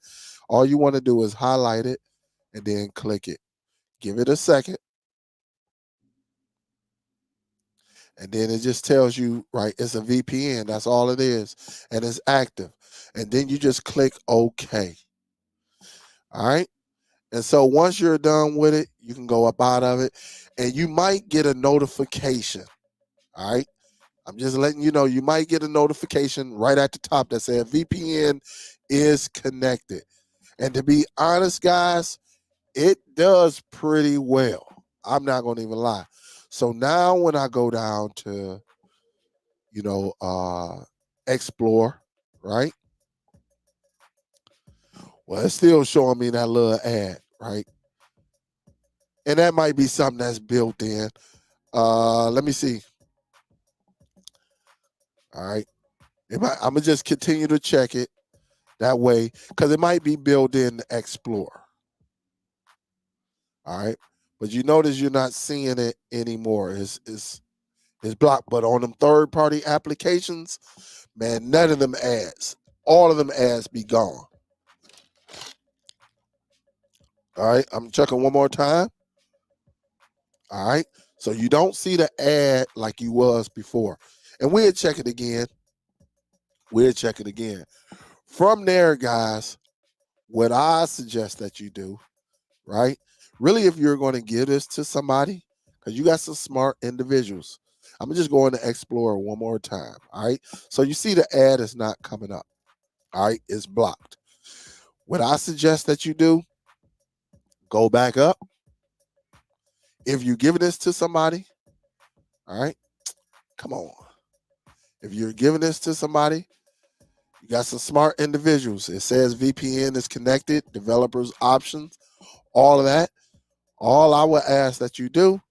All you want to do is highlight it and then click it. Give it a second. And then it just tells you, right, it's a VPN. That's all it is. And it's active. And then you just click OK. All right. And so once you're done with it, you can go up out of it. And you might get a notification. All right. I'm just letting you know, you might get a notification right at the top that says VPN is connected. And to be honest, guys, it does pretty well. I'm not going to even lie. So now when I go down to, explore, right? Well, it's still showing me that little ad, right? And that might be something that's built in. Let me see. All right. I'm going to just continue to check it that way because it might be built in Explorer. All right. But you notice you're not seeing it anymore. It's blocked. But on them third-party applications, man, none of them ads, all of them ads be gone. All right, I'm checking one more time. All right, so you don't see the ad like you was before. And we'll check it again. We'll check it again. From there, guys, what I suggest that you do, right? Really, if you're going to give this to somebody, because you got some smart individuals, I'm just going to explore one more time. All right. So you see the ad is not coming up. All right. It's blocked. What I suggest that you do, go back up. If you give this to somebody, all right, come on. If you're giving this to somebody, you got some smart individuals. It says VPN is connected, developers options, all of that. All I would ask that you do,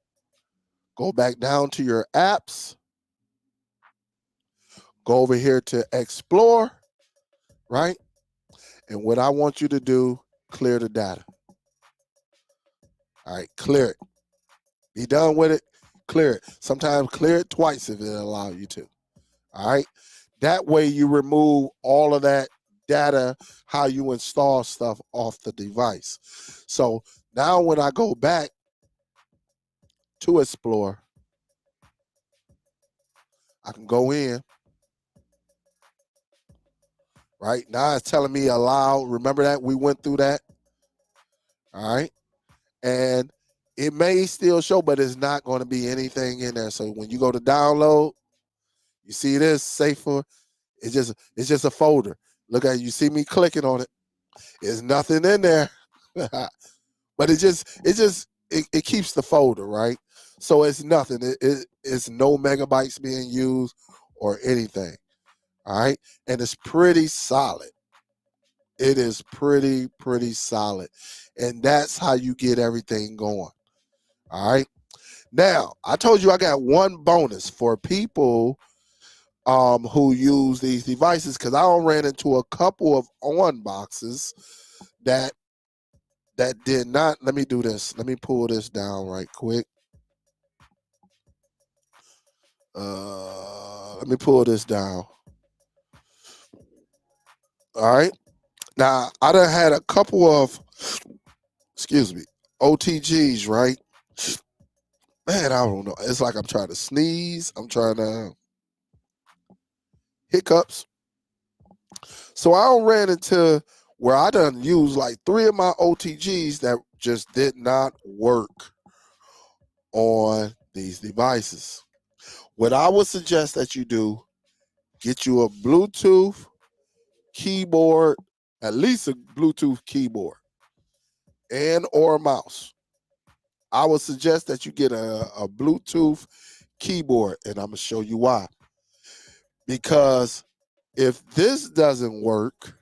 go back down to your apps, go over here to explore, right? And what I want you to do, clear the data. All right, clear it. Be done with it, clear it. Sometimes clear it twice if it allow you to. All right. That way you remove all of that data, how you install stuff off the device. So now when I go back to explore, I can go in. Right now it's telling me allow. Remember that we went through that. All right. And it may still show, but it's not going to be anything in there. So when you go to download, you see this safer. It's just a folder. Look at it. You see me clicking on it. There's nothing in there. But it keeps the folder, right? So it's nothing. It's no megabytes being used or anything. All right. And it's pretty solid. It is pretty solid. And that's how you get everything going. All right. Now, I told you I got one bonus for people who use these devices, because I ran into a couple of on boxes that did not. Let me do this. Let me pull this down right quick. Let me pull this down. All right. Now, I done had a couple of, excuse me, OTGs, right? Man, I don't know. It's like I'm trying to sneeze. I'm trying to hiccups. So I done ran into where I done used like 3 of my OTGs that just did not work on these devices. What I would suggest that you do, get you a Bluetooth keyboard, at least a Bluetooth keyboard and or a mouse. I would suggest that you get a Bluetooth keyboard, and I'm gonna show you why. Because if this doesn't work,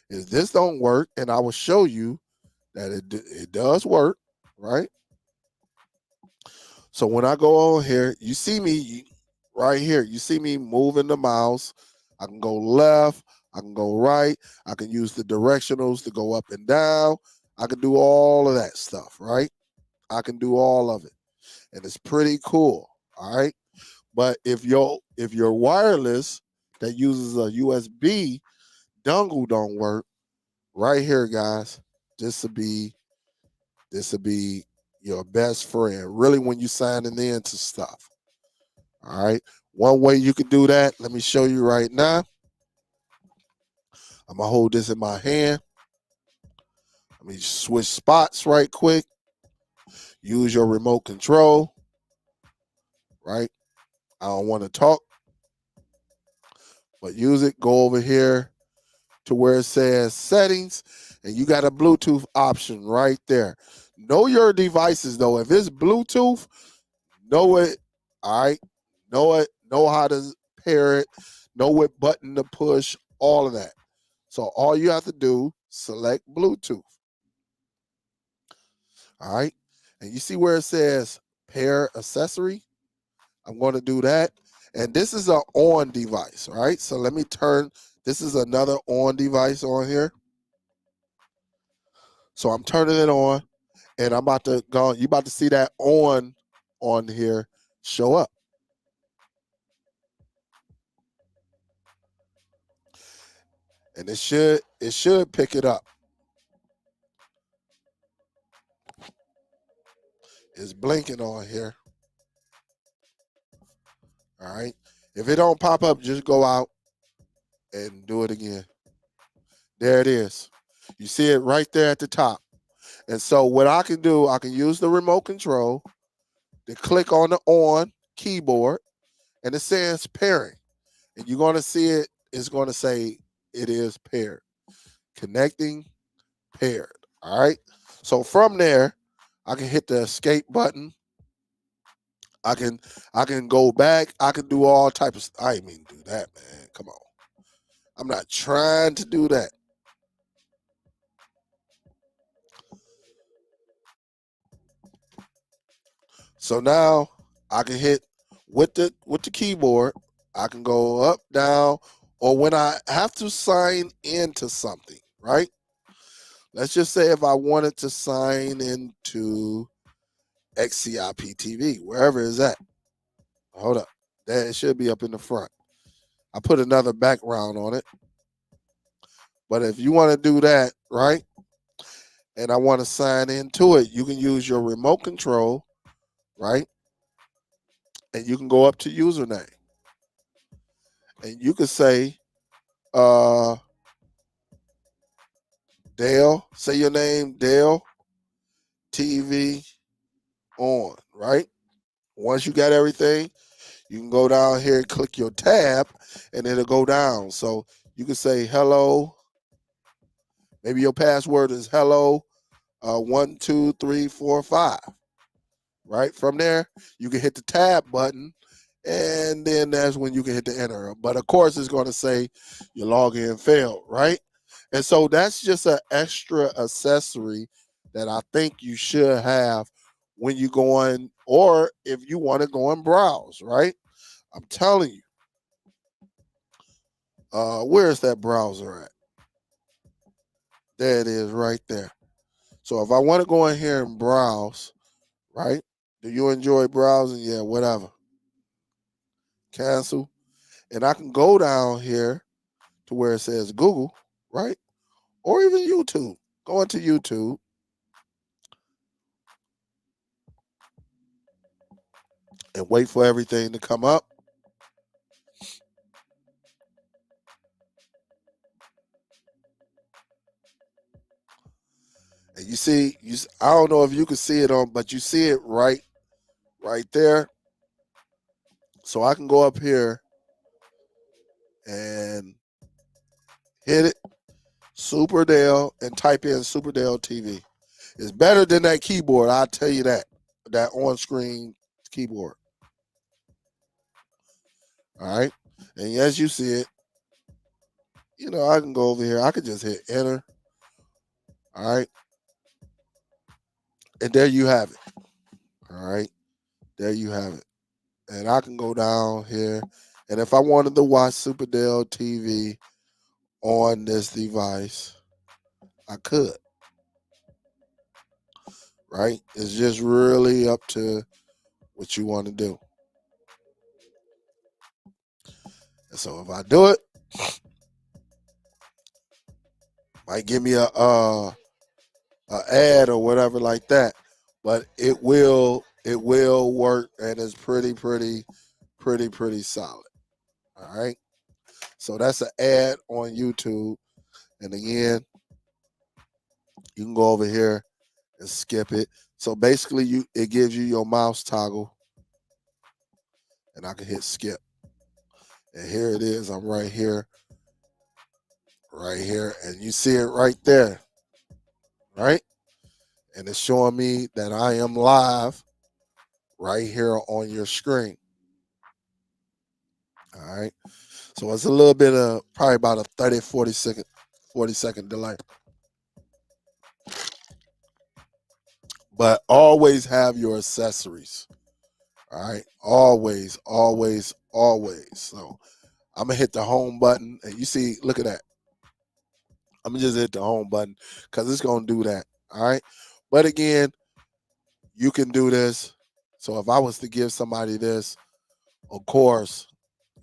if this don't work, and I will show you that it does work, right? So when I go on here, you see me right here. You see me moving the mouse. I can go left. I can go right. I can use the directionals to go up and down. I can do all of that stuff, right? I can do all of it. And it's pretty cool. All right. But if your wireless that uses a USB dongle don't work, right here, guys, this will be your best friend, really, when you signing into stuff. All right. One way you can do that, let me show you right now. I'm gonna hold this in my hand. Let me switch spots right quick. Use your remote control. Right. I don't want to talk, but use it. Go over here to where it says settings, and you got a Bluetooth option right there. Know your devices though. If it's Bluetooth, know it. All right. Know it. Know how to pair it. Know what button to push. All of that. So all you have to do, select Bluetooth. All right. And you see where it says pair accessory? I'm going to do that. And this is an on device, right? So let me turn, this is another on device on here. So I'm turning it on, and I'm about to go, you about to see that on here show up. And it should pick it up. It's blinking on here. All right. If it don't pop up, just go out and do it again. There it is. You see it right there at the top. And so what I can do, I can use the remote control to click on the on keyboard, and it says pairing. And you're going to see it. It's going to say it is paired. Connecting, paired. All right. So from there, I can hit the escape button. I can go back. I can do all types of. I didn't mean do that, man. Come on. I'm not trying to do that. So now I can hit with the keyboard. I can go up, down, or when I have to sign into something, right? Let's just say if I wanted to sign into XCIP TV, wherever it's at. Hold up. That it should be up in the front. I put another background on it. But if you want to do that, right? And I want to sign into it, you can use your remote control, right? And you can go up to username. And you can say, Dale, say your name, Dale TV on, right? Once you got everything, you can go down here and click your tab and it'll go down. So you can say hello. Maybe your password is hello 12345. Right? From there, you can hit the tab button, and then that's when you can hit the enter. But of course, it's going to say your login failed, right? And so that's just an extra accessory that I think you should have when you go on, or if you want to go and browse, right? I'm telling you. Where's that browser at? There it is right there. So if I want to go in here and browse, right? Do you enjoy browsing? Yeah, whatever. Cancel. And I can go down here to where it says Google, right? Or even YouTube. Go into YouTube. And wait for everything to come up. And you see, I don't know if you can see it on, but you see it right there. So I can go up here and hit it, Superdell, and type in Superdell-TV. It's better than that keyboard, I'll tell you that. That on-screen keyboard. All right. And as you see it, I can go over here. I can just hit enter. All right. And there you have it. All right. There you have it. And I can go down here. And if I wanted to watch Superdell-TV on this device, I could. Right? It's just really up to what you want to do. And so if I do it, might give me a ad or whatever like that. But it will work, and it's pretty solid. All right. So that's an ad on YouTube. And again, you can go over here and skip it. So basically it gives you your mouse toggle, and I can hit skip. And here it is. I'm right here. And you see it right there. Right? And it's showing me that I am live right here on your screen. All right. So it's a little bit of probably about a 40 second delay. But always have your accessories. All right. Always. So I'm gonna hit the home button, and you see, look at that. I'm gonna just hit the home button because it's gonna do that. All right. But again, you can do this. So if I was to give somebody this, of course,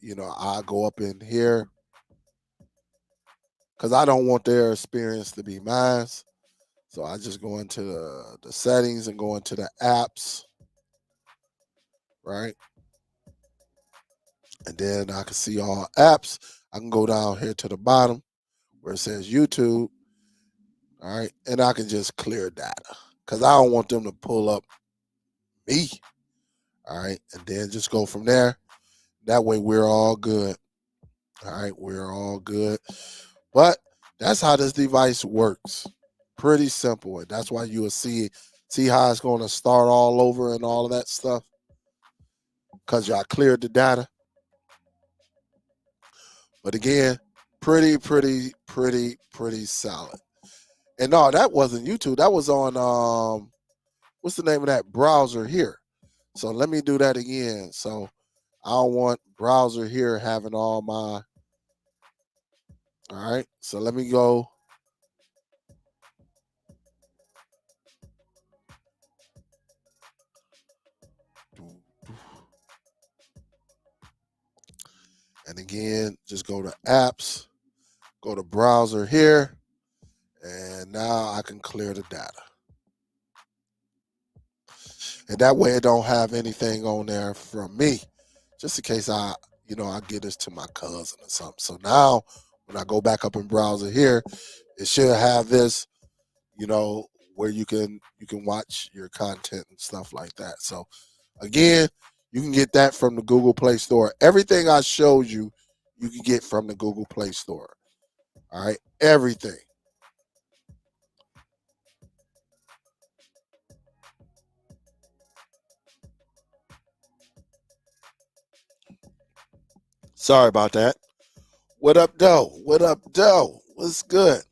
I go up in here because I don't want their experience to be mine. So I just go into the settings and go into the apps, right? And then I can see all apps. I can go down here to the bottom where it says YouTube, all right? And I can just clear data because I don't want them to pull up me, all right? And then just go from there. That way we're all good, all right? We're all good. But that's how this device works. Pretty simple. And that's why you will see how it's going to start all over and all of that stuff because y'all cleared the data. But again, pretty solid. And no, that wasn't YouTube. That was on what's the name of that browser here? So let me do that again. So I don't want browser here having all my. All right. So let me go. And again, just go to apps, go to browser here, and now I can clear the data. And that way it don't have anything on there from me, just in case I get this to my cousin or something. So now when I go back up in browser here, it should have this, where you can watch your content and stuff like that. So again, you can get that from the Google Play Store. Everything I showed you, you can get from the Google Play Store. All right, everything. Sorry about that. What up, though? What up, though? What's good?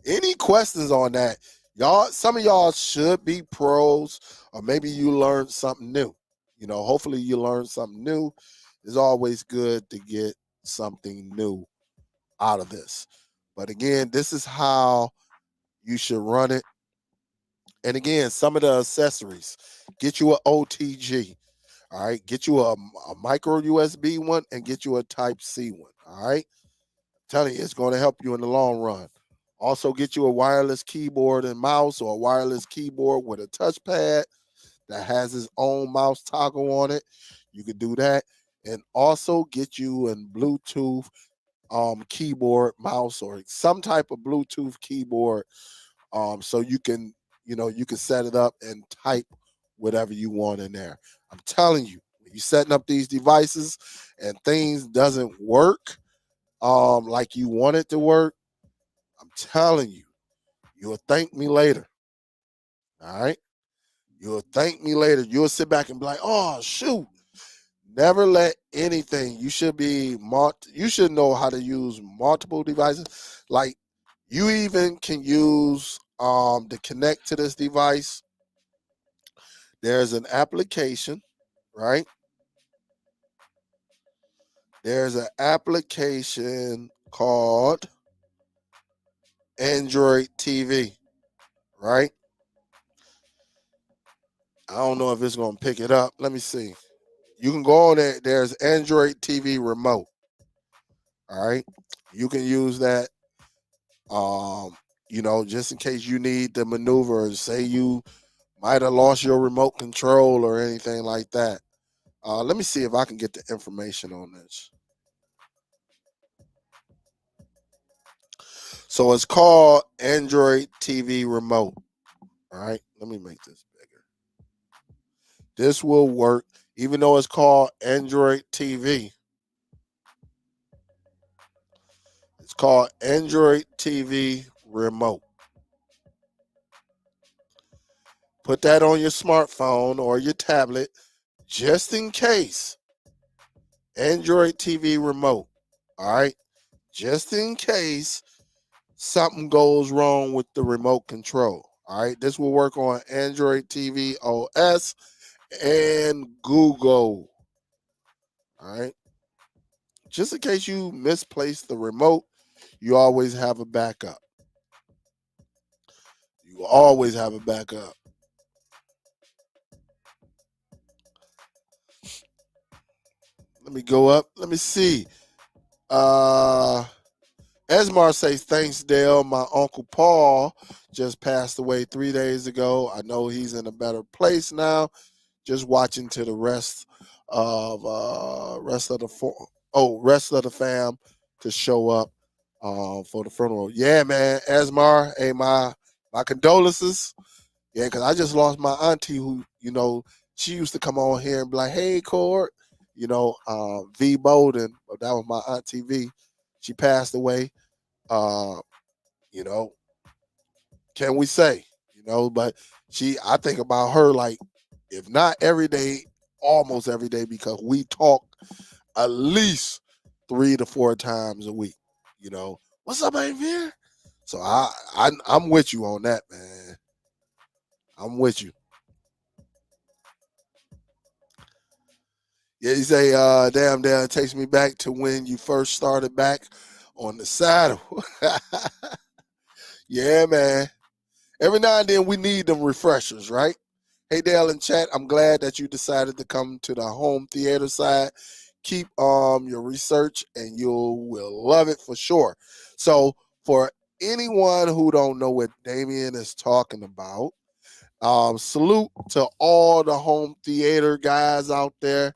Any questions on that? Y'all, some of y'all should be pros, or maybe you learned something new. Hopefully you learned something new. It's always good to get something new out of this. But again, this is how you should run it. And again, some of the accessories. Get you an OTG. All right. Get you a micro USB one and get you a Type C one. All right. Telling you, it's going to help you in the long run. Also, get you a wireless keyboard and mouse, or a wireless keyboard with a touchpad that has its own mouse toggle on it. You can do that. And also get you a Bluetooth keyboard, mouse, or some type of Bluetooth keyboard, so you can set it up and type whatever you want in there. I'm telling you, when you're setting up these devices and things doesn't work like you want it to work, I'm telling you, you'll thank me later. All right. You'll thank me later. You'll sit back and be like, oh shoot. Never let anything. You should know how to use multiple devices. Like, you even can use to connect to this device. There's an application, right? There's an application called Android TV, right? I don't know if it's going to pick it up. Let me see. You can go on there. There's Android TV remote. All right. You can use that, just in case you need the maneuver. Say you might have lost your remote control or anything like that. Let me see if I can get the information on this. So it's called Android TV remote. All right. Let me make this bigger. This will work, even though it's called Android TV. It's called Android TV remote. Put that on your smartphone or your tablet just in case. Android TV remote. All right. Just in case something goes wrong with the remote control. All right. This will work on Android TV OS and Google. All right. Just in case you misplace the remote, you always have a backup. You always have a backup. Let me go up. Let me see. Esmar says, thanks, Dale. My Uncle Paul just passed away 3 days ago. I know he's in a better place now. Just watching to the rest of rest of the fam to show up for the funeral. Yeah, man. Esmar, hey, my condolences. Yeah, because I just lost my auntie who, she used to come on here and be like, hey, Cord, V Bolden. That was my auntie V. She passed away. Uh, you know, can we say, but I think about her like, if not every day, almost every day, because we talk at least 3 to 4 times a week. What's up, Xavier? So I'm with you on that, man. I'm with you. Yeah, you say, damn, it takes me back to when you first started back on the saddle. Yeah, man. Every now and then we need them refreshers, right? Hey, Dale in chat, I'm glad that you decided to come to the home theater side. Keep your research and you will love it for sure. So for anyone who don't know what Damien is talking about, salute to all the home theater guys out there.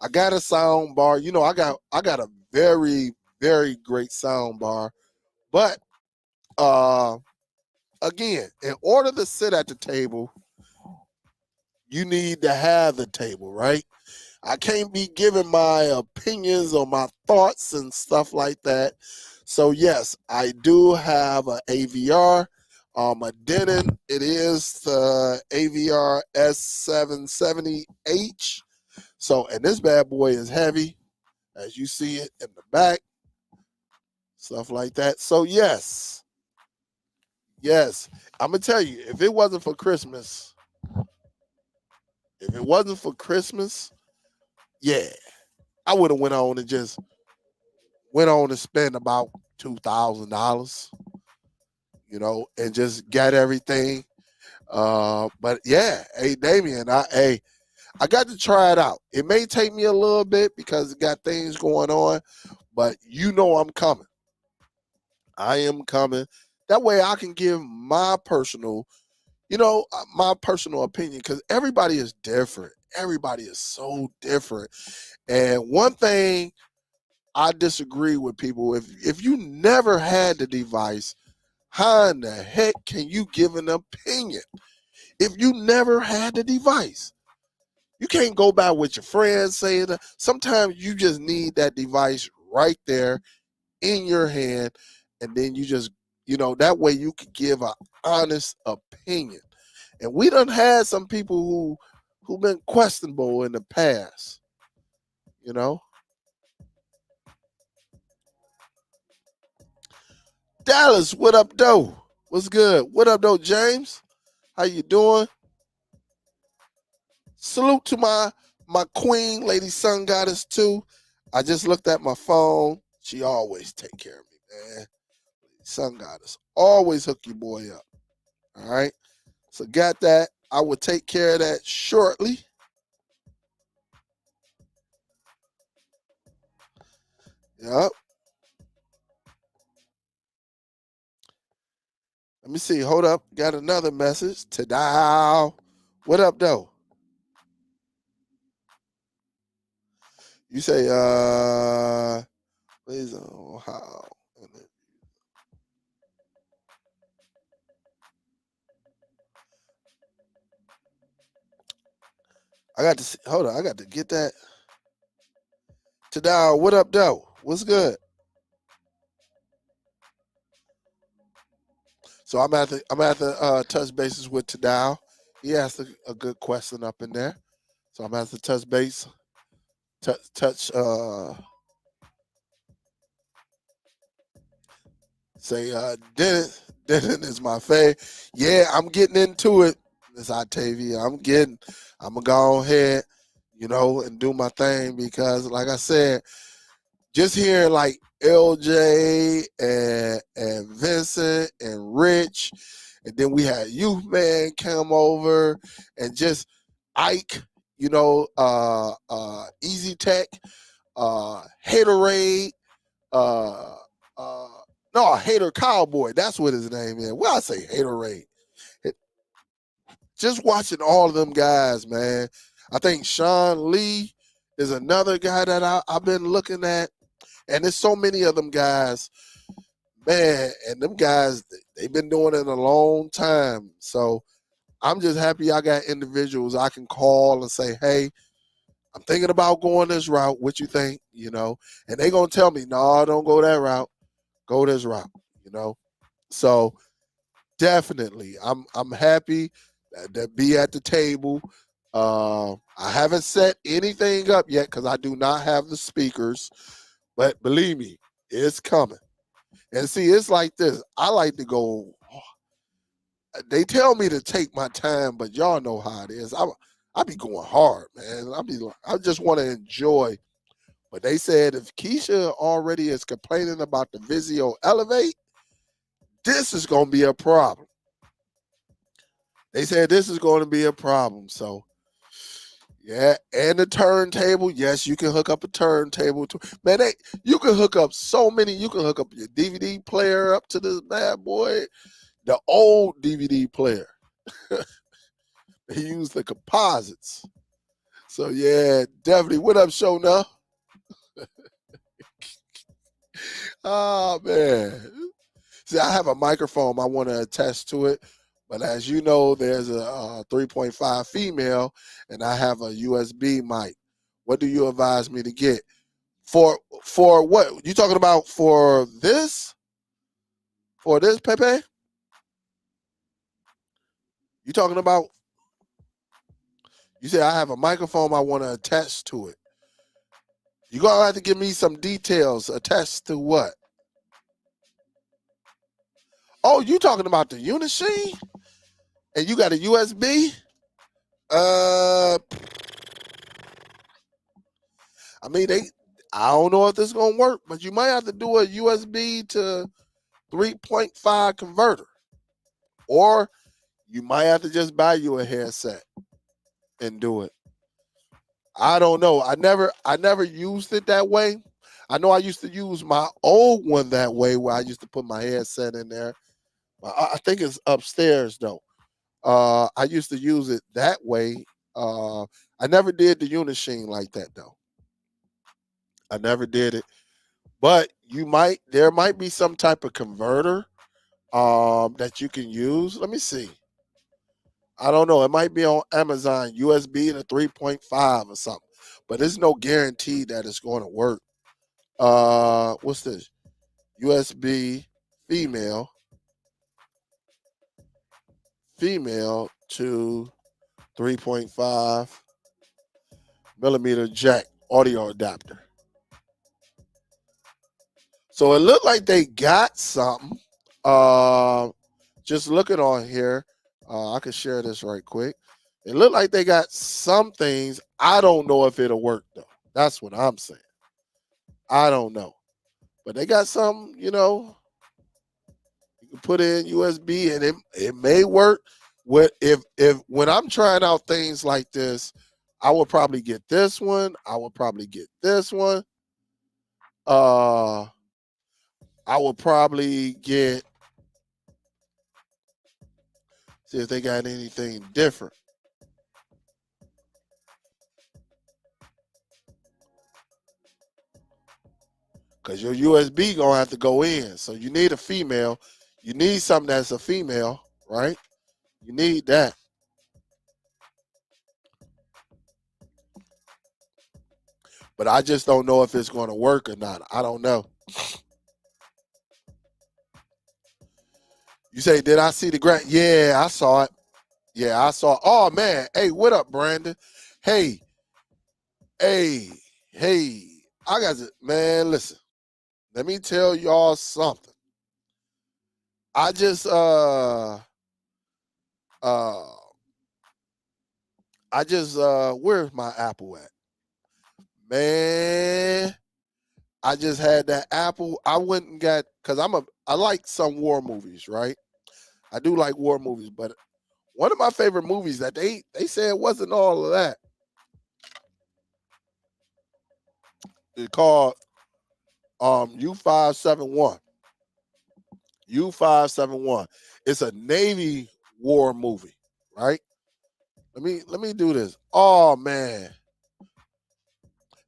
I got a sound bar. I got a very, very great sound bar. But again, in order to sit at the table, you need to have the table, right? I can't be giving my opinions or my thoughts and stuff like that. So yes, I do have an AVR. A Denon. It is the AVR S770H. So, and this bad boy is heavy, as you see it in the back, stuff like that. So yes, I'm gonna tell you, if it wasn't for Christmas, yeah, I would have went on and spent about $2,000, and just got everything. But yeah, hey Damien, I got to try it out. It may take me a little bit because it got things going on, but I'm coming. I am coming. That way I can give my personal opinion, because everybody is different. Everybody is so different. And one thing I disagree with people, if you never had the device, how in the heck can you give an opinion? If you never had the device, you can't go by what your friends say. Sometimes you just need that device right there in your hand, and then you just, that way you can give an honest opinion. And we done had some people who've been questionable in the past, you know. Dallas, what up, though? What's good? What up, though, James? How you doing? Salute to my queen, Lady Sun Goddess, too. I just looked at my phone. She always take care of me, man. Sun Goddess. Always hook your boy up. All right. So got that. I will take care of that shortly. Yep. Let me see. Hold up. Got another message. Ta-da. What up, though? You say, please, how? I got to see, hold on. I got to get that. Ta-da. What up, though? What's good? So I'm at the touch bases with Tadao. He asked a good question up in there. So I'm at the touch base, touch say Dennis is my fave. Yeah, I'm getting into it, Miss Octavia. I'm gonna go ahead, and do my thing, because like I said, just hearing like LJ and Vincent and Rich, and then we had Youth Man come over, and just Ike, Easy Tech, Haterade, uh, uh, No, Hater Cowboy. That's what his name is. Well, I say Haterade. Just watching all of them guys, man. I think Sean Lee is another guy that I've been looking at. And there's so many of them guys, man. And them guys, they've been doing it a long time. So I'm just happy I got individuals I can call and say, hey, I'm thinking about going this route. What you think? And they gonna tell me, no, don't go that route. Go this route. So definitely, I'm happy to be at the table. I haven't set anything up yet because I do not have the speakers, but believe me, it's coming. And see, it's like this. I like to go. They tell me to take my time, but y'all know how it is. I be going hard, man. I just want to enjoy. But they said if Keisha already is complaining about the Vizio Elevate, this is going to be a problem. They said this is going to be a problem. So, yeah. And the turntable. Yes, you can hook up a turntable. Man, you can hook up so many. You can hook up your DVD player up to this bad boy. The old DVD player. They use the composites. So, yeah, definitely. What up, show now? Oh, man. See, I have a microphone. I want to attach to it. But as you know, there's a 3.5 female, and I have a USB mic. What do you advise me to get? For what? You talking about for this? For this, Pepe? You talking about? You said I have a microphone I want to attach to it. You're going to have to give me some details attached to what? Oh, you talking about the Unishine? And you got a USB? I mean, I don't know if this is going to work, but you might have to do a USB to 3.5 converter. Or you might have to just buy you a headset and do it. I don't know. I never used it that way. I know I used to use my old one that way where I used to put my headset in there. I think it's upstairs though. I used to use it that way. I never did the Unishine like that though. I never did it. But there might be some type of converter that you can use. Let me see. I don't know. It might be on Amazon, USB to 3.5 or something. But there's no guarantee that it's going to work. What's this? USB female to 3.5 millimeter jack audio adapter. So it looked like they got something. Just looking on here, I can share this right quick. It looked like they got some things. I don't know if it'll work though. That's what I'm saying. I don't know. But they got some, you can put in USB and it may work. If when I'm trying out things like this, I would probably get this one. I would probably get this one. I would probably see if they got anything different. Because your USB gonna have to go in. So you need a female. You need something that's a female, right? You need that. But I just don't know if it's going to work or not. I don't know. You say, did I see the grant? Yeah, I saw it. Yeah, I saw it. Oh, man. Hey, what up, Brandon? Hey. I got to, man, listen. Let me tell y'all something. I just, where's my Apple at? Man, I just had that Apple. I went and got, because I like some war movies, right? I do like war movies, but one of my favorite movies that they said wasn't all of that. It's called U571. U571. It's a Navy war movie, right? Let me do this. Oh man.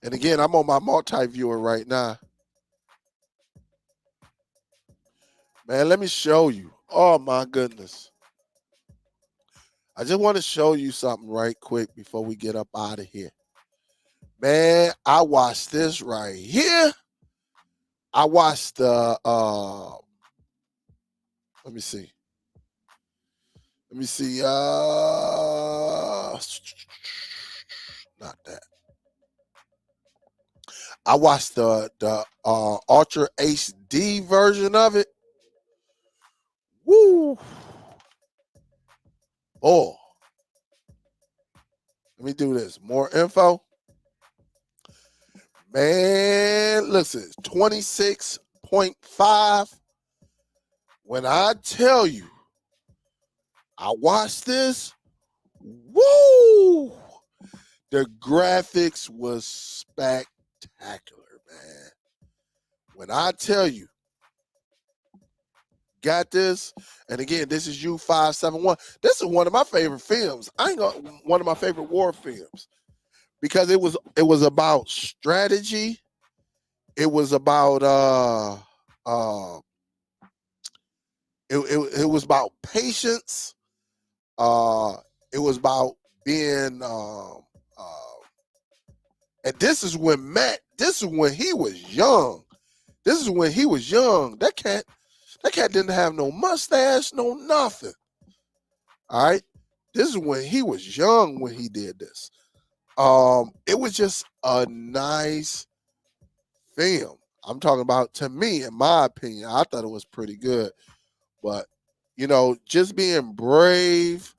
And again, I'm on my multi-viewer right now. Man, let me show you. Oh my goodness. I just want to show you something right quick before we get up out of here. Man, I watched this right here. I watched the let me see. Not that. I watched the Ultra HD version of it. Woo! Oh, let me do this. More info. Man, listen, 26.5. When I tell you, I watched this. Woo! The graphics was spectacular, man. When I tell you, got this, and again, this is U571. This is one of my favorite films. One of my favorite war films because it was about strategy. It was about it was about patience. It was about being and this is when he was young. This is when he was young. That cat didn't have no mustache, no nothing. All right. This is when he was young when he did this. It was just a nice film. I'm talking about, to me, in my opinion, I thought it was pretty good. But, just being brave,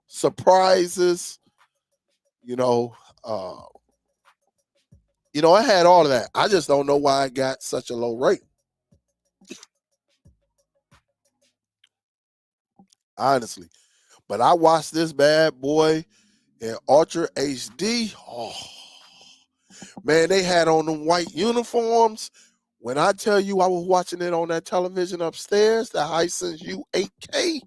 surprises, I had all of that. I just don't know why I got such a low rate. Honestly. But I watched this bad boy in Ultra HD. Oh, man, they had on them white uniforms. When I tell you I was watching it on that television upstairs, the Hisense U8K,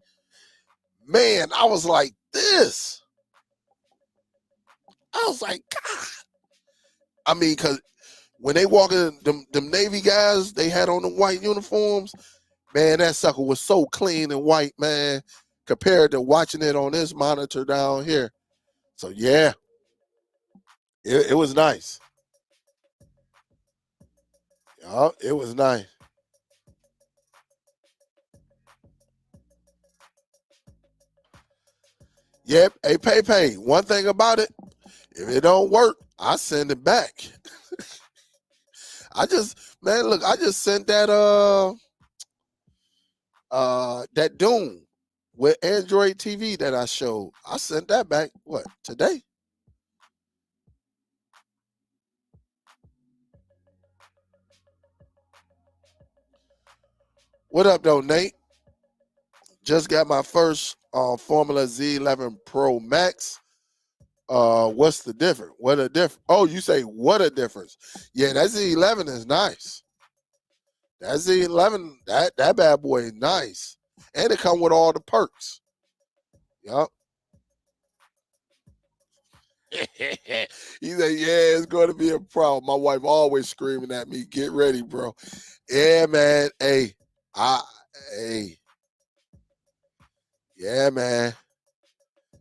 man, I was like this. I was like, God. I mean, because when they walk in, them Navy guys, they had on the white uniforms. Man, that sucker was so clean and white, man, compared to watching it on this monitor down here. So, yeah, it was nice. Yeah, it was nice. Yep. Hey, Pay. One thing about it, if it don't work, I send it back. I just sent that Doom with Android TV that I showed. I sent that back, today? What up, though, Nate? Just got my first Formula Z11 Pro Max. What's the difference? What a difference? Oh, you say what a difference? Yeah, that Z11 is nice. That Z11, that bad boy is nice, and it come with all the perks. Yup. He said, "Yeah, it's going to be a problem." My wife always screaming at me, "Get ready, bro." Yeah, man. Hey, yeah, man.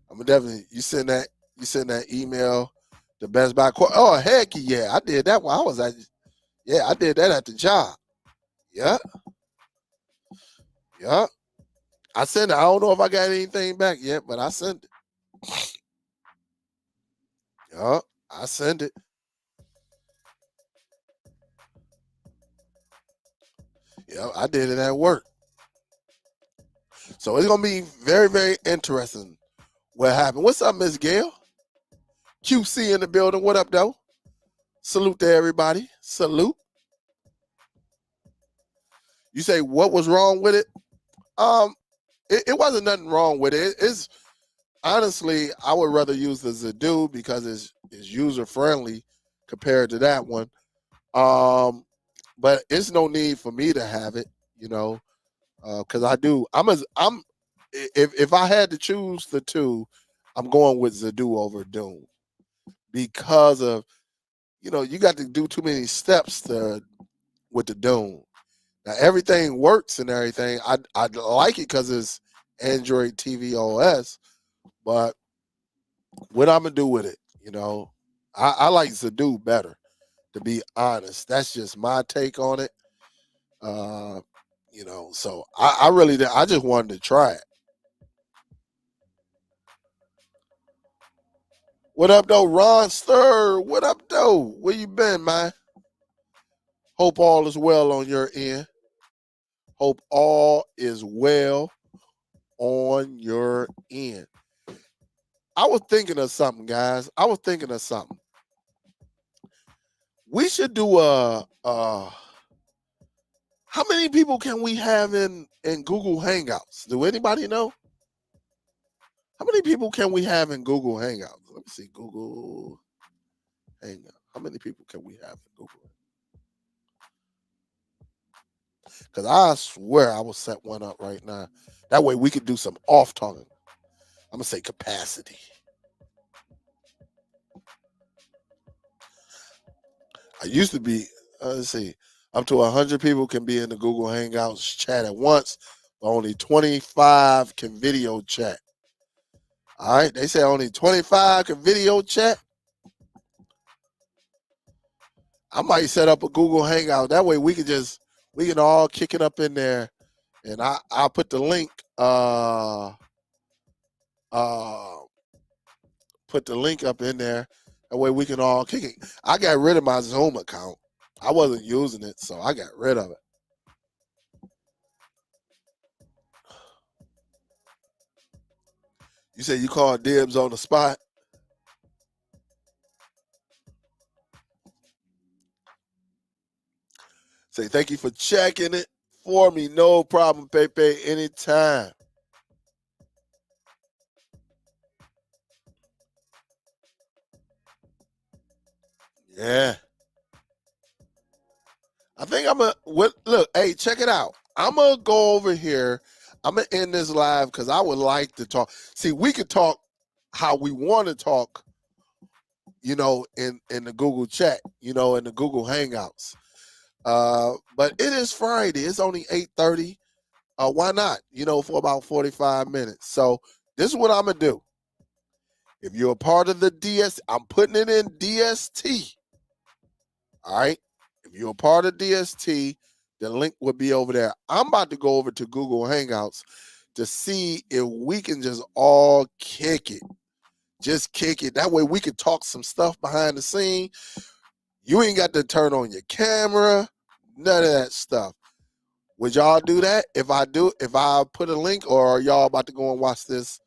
I'm definitely. You send that email. The Best Buy. Oh, heck yeah, I did that while I was at. Yeah, I did that at the job. Yeah, yeah. I sent it. I don't know if I got anything back yet, but I sent it. Yeah, I sent it. Yeah, I did it at work. So it's gonna be very, very interesting what happened. What's up, Miss Gail? QC in the building. What up, though? Salute to everybody. Salute. You say what was wrong with it? Um, it wasn't nothing wrong with it. It's honestly, I would rather use the Zadu because it's user friendly compared to that one. But it's no need for me to have it. you know, because I'm if I had to choose the two, I'm going with Zadu over Doom because of you got to do too many steps with the Doom. Now everything works and everything. I like it because it's Android TV OS, but what I'm gonna do with it, I like Zadu better. To be honest, that's just my take on it. Uh, so I really did. I just wanted to try it. What up, though, Ron Stir? What up, though? Where you been, man? Hope all is well on your end. Hope all is well on your end. I was thinking of something, guys. I was thinking of something. We should do how many people can we have in Google Hangouts? Do anybody know? How many people can we have in Google Hangouts? Let me see. Google Hangout. How many people can we have in Google? Because I swear I will set one up right now. That way we could do some off talking. I'm gonna say capacity. I used to be. Let's see. Up to 100 people can be in the Google Hangouts chat at once, but only 25 can video chat. All right, they say only 25 can video chat. I might set up a Google Hangout. That way we can all kick it up in there, and I'll put the link. Put the link up in there. That way we can all kick it. I got rid of my Zoom account. I wasn't using it, so I got rid of it. You said you called dibs on the spot? Say thank you for checking it for me. No problem, Pepe. Anytime. Yeah. I think I'm look, hey, check it out. I'm gonna go over here. I'm gonna end this live because I would like to talk. See, we could talk how we want to talk, in the Google chat, in the Google Hangouts. But it is Friday. It's only 8:30. Why not? For about 45 minutes. So this is what I'm gonna do. If you're a part of the I'm putting it in DST. All right. If you're a part of DST, the link will be over there. I'm about to go over to Google Hangouts to see if we can just all kick it. Just kick it. That way we can talk some stuff behind the scene. You ain't got to turn on your camera. None of that stuff. Would y'all do that? If I put a link, or are y'all about to go and watch this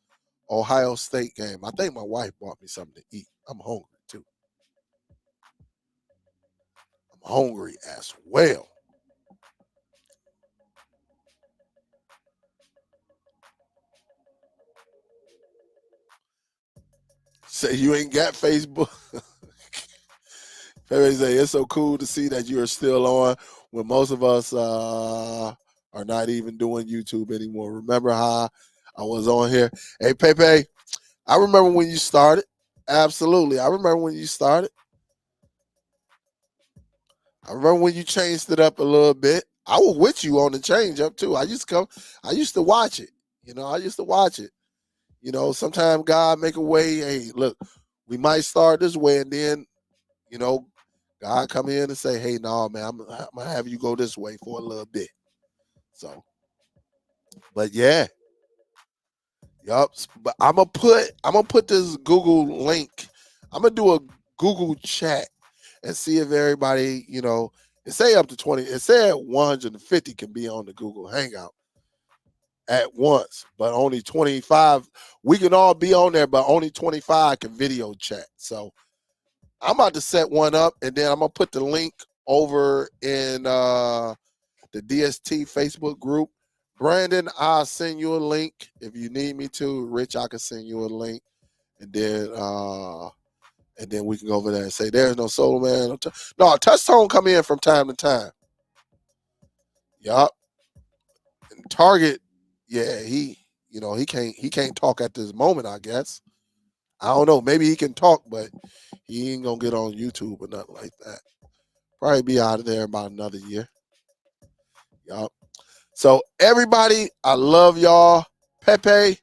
Ohio State game? I think my wife bought me something to eat. I'm hungry too. I'm hungry as well. Say you ain't got Facebook. Pepe say it's so cool to see that you are still on when most of us are not even doing YouTube anymore. Remember how I was on here? Hey Pepe, I remember when you started. Absolutely, I remember when you started. I remember when you changed it up a little bit. I was with you on the change up too. I used to come. I used to watch it. I used to watch it. Sometimes God make a way. Hey, look, we might start this way, and then, God come in and say, "Hey, no, man, I'm gonna have you go this way for a little bit." So, but yeah, yup. But I'm gonna put this Google link. I'm gonna do a Google chat and see if everybody, it say up to 20. It said 150 can be on the Google Hangout at once, but only 25. We can all be on there, but only 25 can video chat. So I'm about to set one up, and then I'm gonna put the link over in the DST Facebook group. Brandon, I'll send you a link if you need me to. Rich, I can send you a link, and then we can go over there and say there's no solo man. No, touch tone come in from time to time. Yup. Target, yeah, he can't talk at this moment, I guess. I don't know. Maybe he can talk, but he ain't gonna get on YouTube or nothing like that. Probably be out of there about another year. Yup. So everybody, I love y'all. Pepe,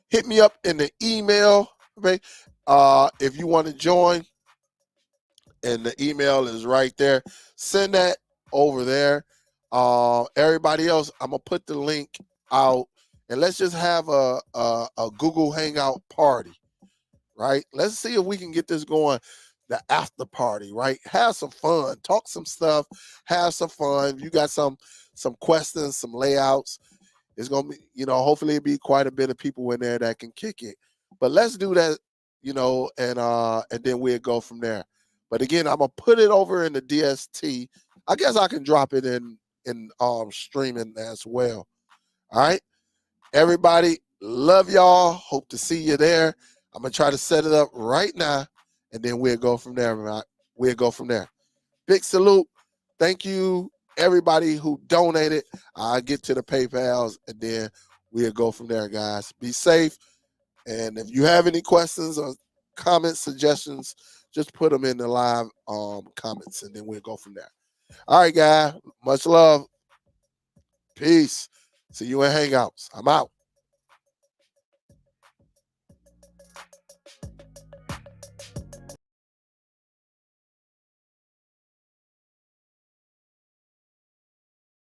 hit me up in the email. Okay. If you want to join, and the email is right there. Send that over there. Everybody else, I'm gonna put the link out, and let's just have a Google Hangout party, right? Let's see if we can get this going. The after party, right? Have some fun, talk some stuff, have some fun. You got some questions, some layouts. It's gonna be, hopefully it'll be quite a bit of people in there that can kick it. But let's do that, and then we'll go from there. But again, I'm gonna put it over in the DST. I guess I can drop it in streaming as well. All right. Everybody, love y'all. Hope to see you there. I'm gonna try to set it up right now, and then we'll go from there. Right? We'll go from there. Big salute. Thank you, everybody who donated. I'll get to the PayPals, and then we'll go from there, guys. Be safe. And if you have any questions or comments, suggestions, just put them in the live comments, and then we'll go from there. All right, guys. Much love. Peace. See you in Hangouts. I'm out.